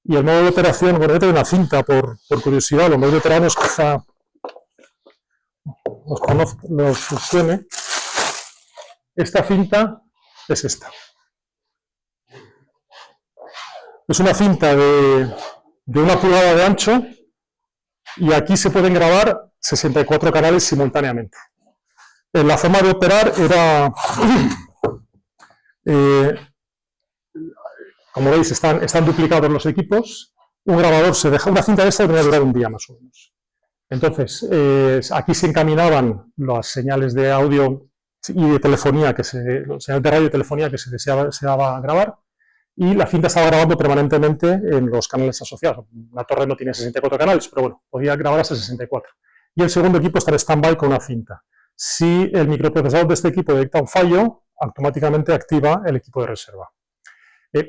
Y el modo de operación, bueno, voy a tener una cinta por curiosidad, los modos veteranos quizá los suene. Esta cinta es esta. Es una cinta de 1 pulgada de ancho y aquí se pueden grabar 64 canales simultáneamente. La forma de operar era, como veis, están duplicados los equipos. Un grabador se deja, una cinta de esta debería durar un día más o menos. Entonces, aquí se encaminaban las señales de audio y de telefonía, los señales de radio y telefonía que se deseaba grabar, y la cinta estaba grabando permanentemente en los canales asociados. La torre no tiene 64 canales, pero bueno, podía grabar hasta 64. Y el segundo equipo está en stand-by con una cinta. Si el microprocesador de este equipo detecta un fallo, automáticamente activa el equipo de reserva.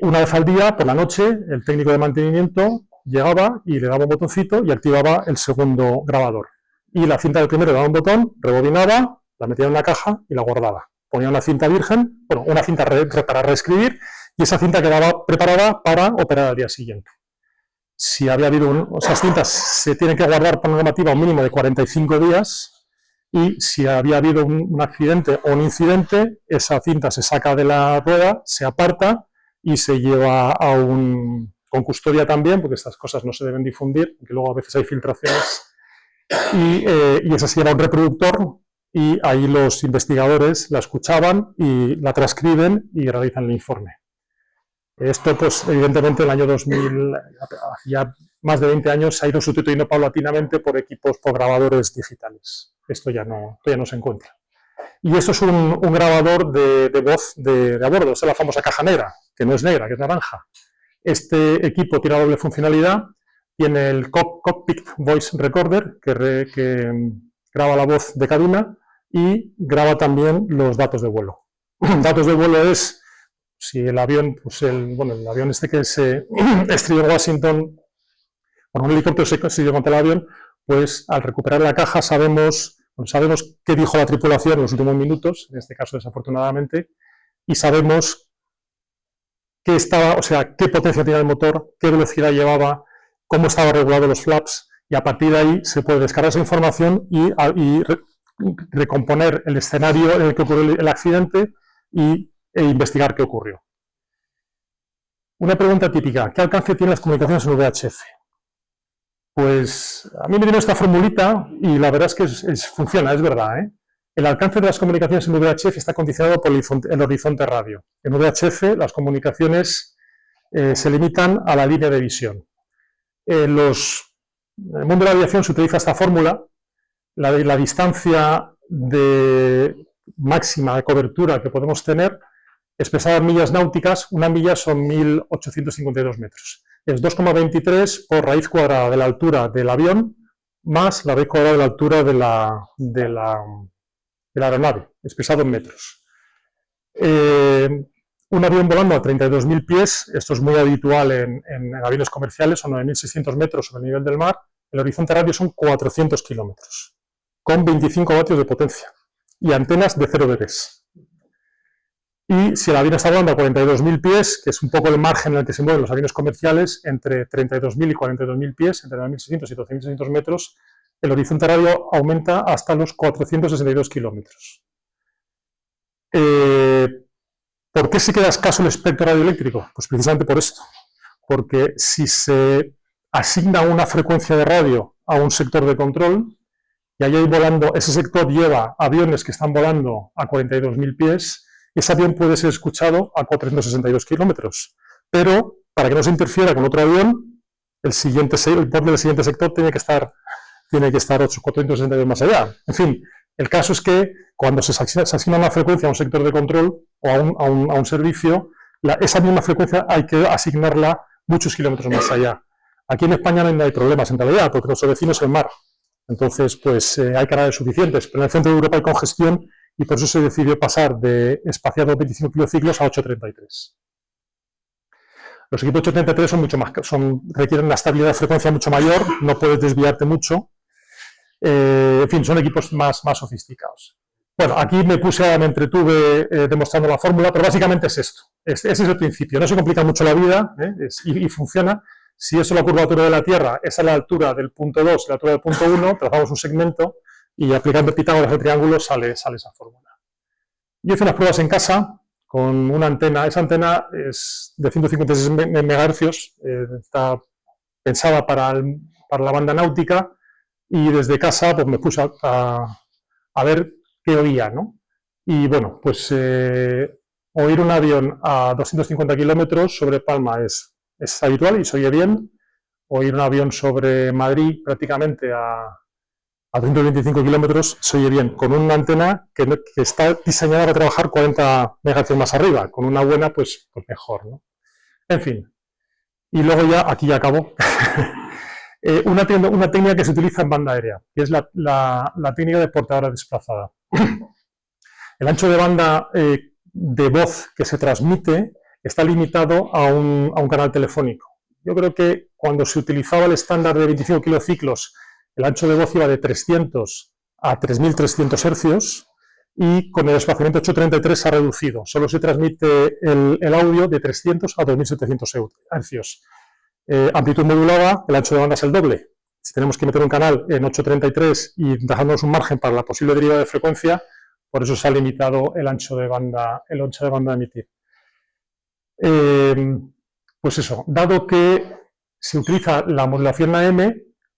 Una vez al día, por la noche, el técnico de mantenimiento llegaba y le daba un botoncito y activaba el segundo grabador. Y la cinta del primero le daba un botón, rebobinaba, la metía en una caja y la guardaba. Ponía una cinta virgen, bueno, una cinta para reescribir, y esa cinta quedaba preparada para operar al día siguiente. Si había habido esas cintas se tienen que guardar por normativa un mínimo de 45 días, y si había habido un accidente o un incidente, esa cinta se saca de la rueda, se aparta y se lleva con custodia también, porque estas cosas no se deben difundir, porque luego a veces hay filtraciones, y esa se lleva a un reproductor, y ahí los investigadores la escuchaban y la transcriben y realizan el informe. Esto, pues, evidentemente, en el año 2000, ya más de 20 años, se ha ido sustituyendo paulatinamente por equipos, por grabadores digitales. Esto ya no se encuentra. Y esto es un grabador de voz de a bordo, es la famosa caja negra, que no es negra, que es naranja. Este equipo tiene doble funcionalidad, tiene el Cockpit Voice Recorder, que graba la voz de cabina y graba también los datos de vuelo. Datos de vuelo es, si el avión, pues el avión este que se estrelló en Washington, bueno, un helicóptero se estrelló contra el avión, pues al recuperar la caja sabemos qué dijo la tripulación en los últimos minutos, en este caso desafortunadamente, y sabemos qué potencia tenía el motor, qué velocidad llevaba, cómo estaban regulados los flaps, y a partir de ahí se puede descargar esa información y recomponer el escenario en el que ocurrió el accidente e investigar qué ocurrió. Una pregunta típica: ¿qué alcance tienen las comunicaciones en VHF? Pues a mí me dieron esta formulita y la verdad es que funciona, es verdad, ¿eh? El alcance de las comunicaciones en VHF está condicionado por el horizonte radio. En VHF las comunicaciones se limitan a la línea de visión. En el mundo de la aviación se utiliza esta fórmula. La distancia máxima de cobertura que podemos tener, expresada en millas náuticas, una milla son 1.852 metros. Es 2,23 por raíz cuadrada de la altura del avión más la raíz cuadrada de la altura de la aeronave, expresado en metros. Un avión volando a 32.000 pies, esto es muy habitual en aviones comerciales, son 9.600 metros sobre el nivel del mar, el horizonte radio son 400 kilómetros, con 25 vatios de potencia y antenas de 0 dB. Y si el avión está volando a 42.000 pies, que es un poco el margen en el que se mueven los aviones comerciales, entre 32.000 y 42.000 pies, entre 9.600 y 12.600 metros, el horizonte radio aumenta hasta los 462 kilómetros. ¿Por qué se queda escaso el espectro radioeléctrico? Pues precisamente por esto. Porque si se asigna una frecuencia de radio a un sector de control, y ahí volando, ese sector lleva aviones que están volando a 42.000 pies, ese avión puede ser escuchado a 462 kilómetros. Pero, para que no se interfiera con otro avión, el borde del siguiente sector tiene que estar 462 más allá. En fin, El caso es que cuando se asigna una frecuencia a un sector de control o a un servicio, esa misma frecuencia hay que asignarla muchos kilómetros más allá. Aquí en España no hay problemas en realidad, porque nuestro vecino es el mar. Entonces, pues hay canales suficientes, pero en el centro de Europa hay congestión y por eso se decidió pasar de espaciados 25 kilociclos a 833. Los equipos 833 son mucho más, requieren una estabilidad de frecuencia mucho mayor, no puedes desviarte mucho. En fin, son equipos más sofisticados. Bueno, aquí me entretuve demostrando la fórmula, pero básicamente es esto. Ese es el principio. No se complica mucho la vida y funciona. Si eso es la curvatura de la Tierra, esa es la altura del punto 2 y la altura del punto 1, trazamos un segmento y aplicando Pitágoras de triángulo sale esa fórmula. Yo hice unas pruebas en casa con una antena. Esa antena es de 156 MHz, está pensada para la banda náutica y desde casa pues me puse a ver qué oía, ¿no? Y bueno, pues oír un avión a 250 kilómetros sobre Palma es habitual y se oye bien. Oír un avión sobre Madrid prácticamente a 225 kilómetros se oye bien, con una antena que está diseñada para trabajar 40 MHz más arriba, con una buena pues mejor, ¿no? En fin, y luego aquí ya acabo. Una técnica que se utiliza en banda aérea, que es la técnica de portadora desplazada. El ancho de banda de voz que se transmite está limitado a un canal telefónico. Yo creo que cuando se utilizaba el estándar de 25 kilociclos, el ancho de voz iba de 300 a 3300 hercios y con el desplazamiento 833 se ha reducido. Solo se transmite el audio de 300 a 2700 hercios. Amplitud modulada, el ancho de banda es el doble. Si tenemos que meter un canal en 833 y dejándonos un margen para la posible deriva de frecuencia, por eso se ha limitado el ancho de banda a emitir. Pues eso, dado que se utiliza la modulación AM,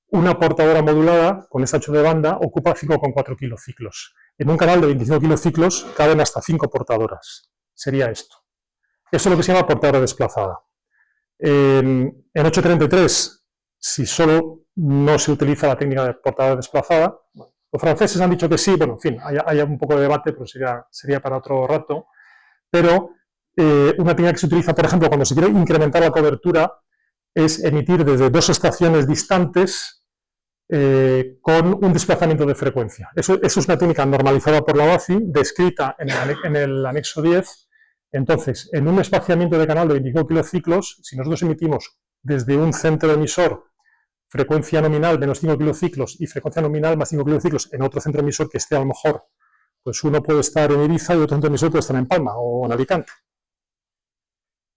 una portadora modulada con este ancho de banda ocupa 5,4 kilociclos. En un canal de 25 kilociclos caben hasta 5 portadoras. Sería esto. Eso es lo que se llama portadora desplazada. En 833, si solo no se utiliza la técnica de portadora desplazada, los franceses han dicho que sí, bueno, en fin, hay un poco de debate, pero sería para otro rato, pero una técnica que se utiliza, por ejemplo, cuando se quiere incrementar la cobertura, es emitir desde 2 estaciones distantes con un desplazamiento de frecuencia. Eso es una técnica normalizada por la OACI, descrita en el anexo 10. Entonces, en un espaciamiento de canal de 25 kilociclos, si nosotros emitimos desde un centro emisor frecuencia nominal menos 5 kilociclos y frecuencia nominal más 5 kilociclos en otro centro emisor que esté a lo mejor, pues uno puede estar en Ibiza y otro centro emisor puede estar en Palma o en Alicante.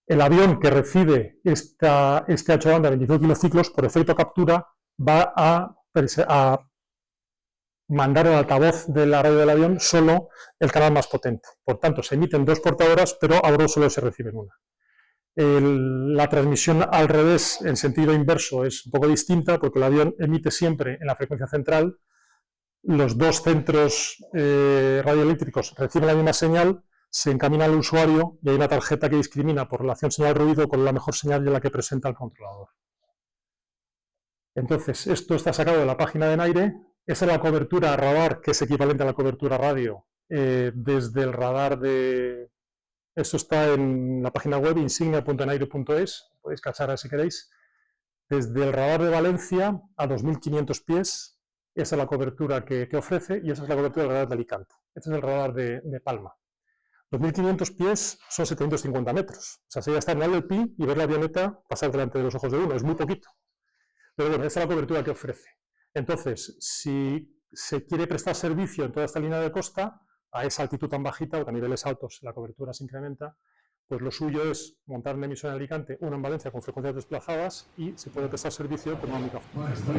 El avión que recibe este ancho de banda de 25 kilociclos, por efecto captura, va a mandar al altavoz de la radio del avión solo el canal más potente. Por tanto, se emiten 2 portadoras, pero ahora solo se recibe una. La transmisión al revés, en sentido inverso, es un poco distinta porque el avión emite siempre en la frecuencia central. Los 2 centros radioeléctricos reciben la misma señal, se encamina al usuario y hay una tarjeta que discrimina por relación señal-ruido con la mejor señal de la que presenta el controlador. Entonces, esto está sacado de la página de NAIRE. Esa es la cobertura radar, que es equivalente a la cobertura radio, desde el radar de... Esto está en la página web insignia.naire.es, podéis cachar si queréis. Desde el radar de Valencia a 2.500 pies, esa es la cobertura que ofrece y esa es la cobertura del radar de Alicante. Este es el radar de Palma. 2.500 pies son 750 metros. O sea, sería estar en el LP y ver la avioneta pasar delante de los ojos de uno, es muy poquito. Pero bueno, esa es la cobertura que ofrece. Entonces, si se quiere prestar servicio en toda esta línea de costa, a esa altitud tan bajita, o a niveles altos la cobertura se incrementa, pues lo suyo es montar un emisor en Alicante, uno en Valencia con frecuencias desplazadas y se puede prestar servicio con una única frecuencia.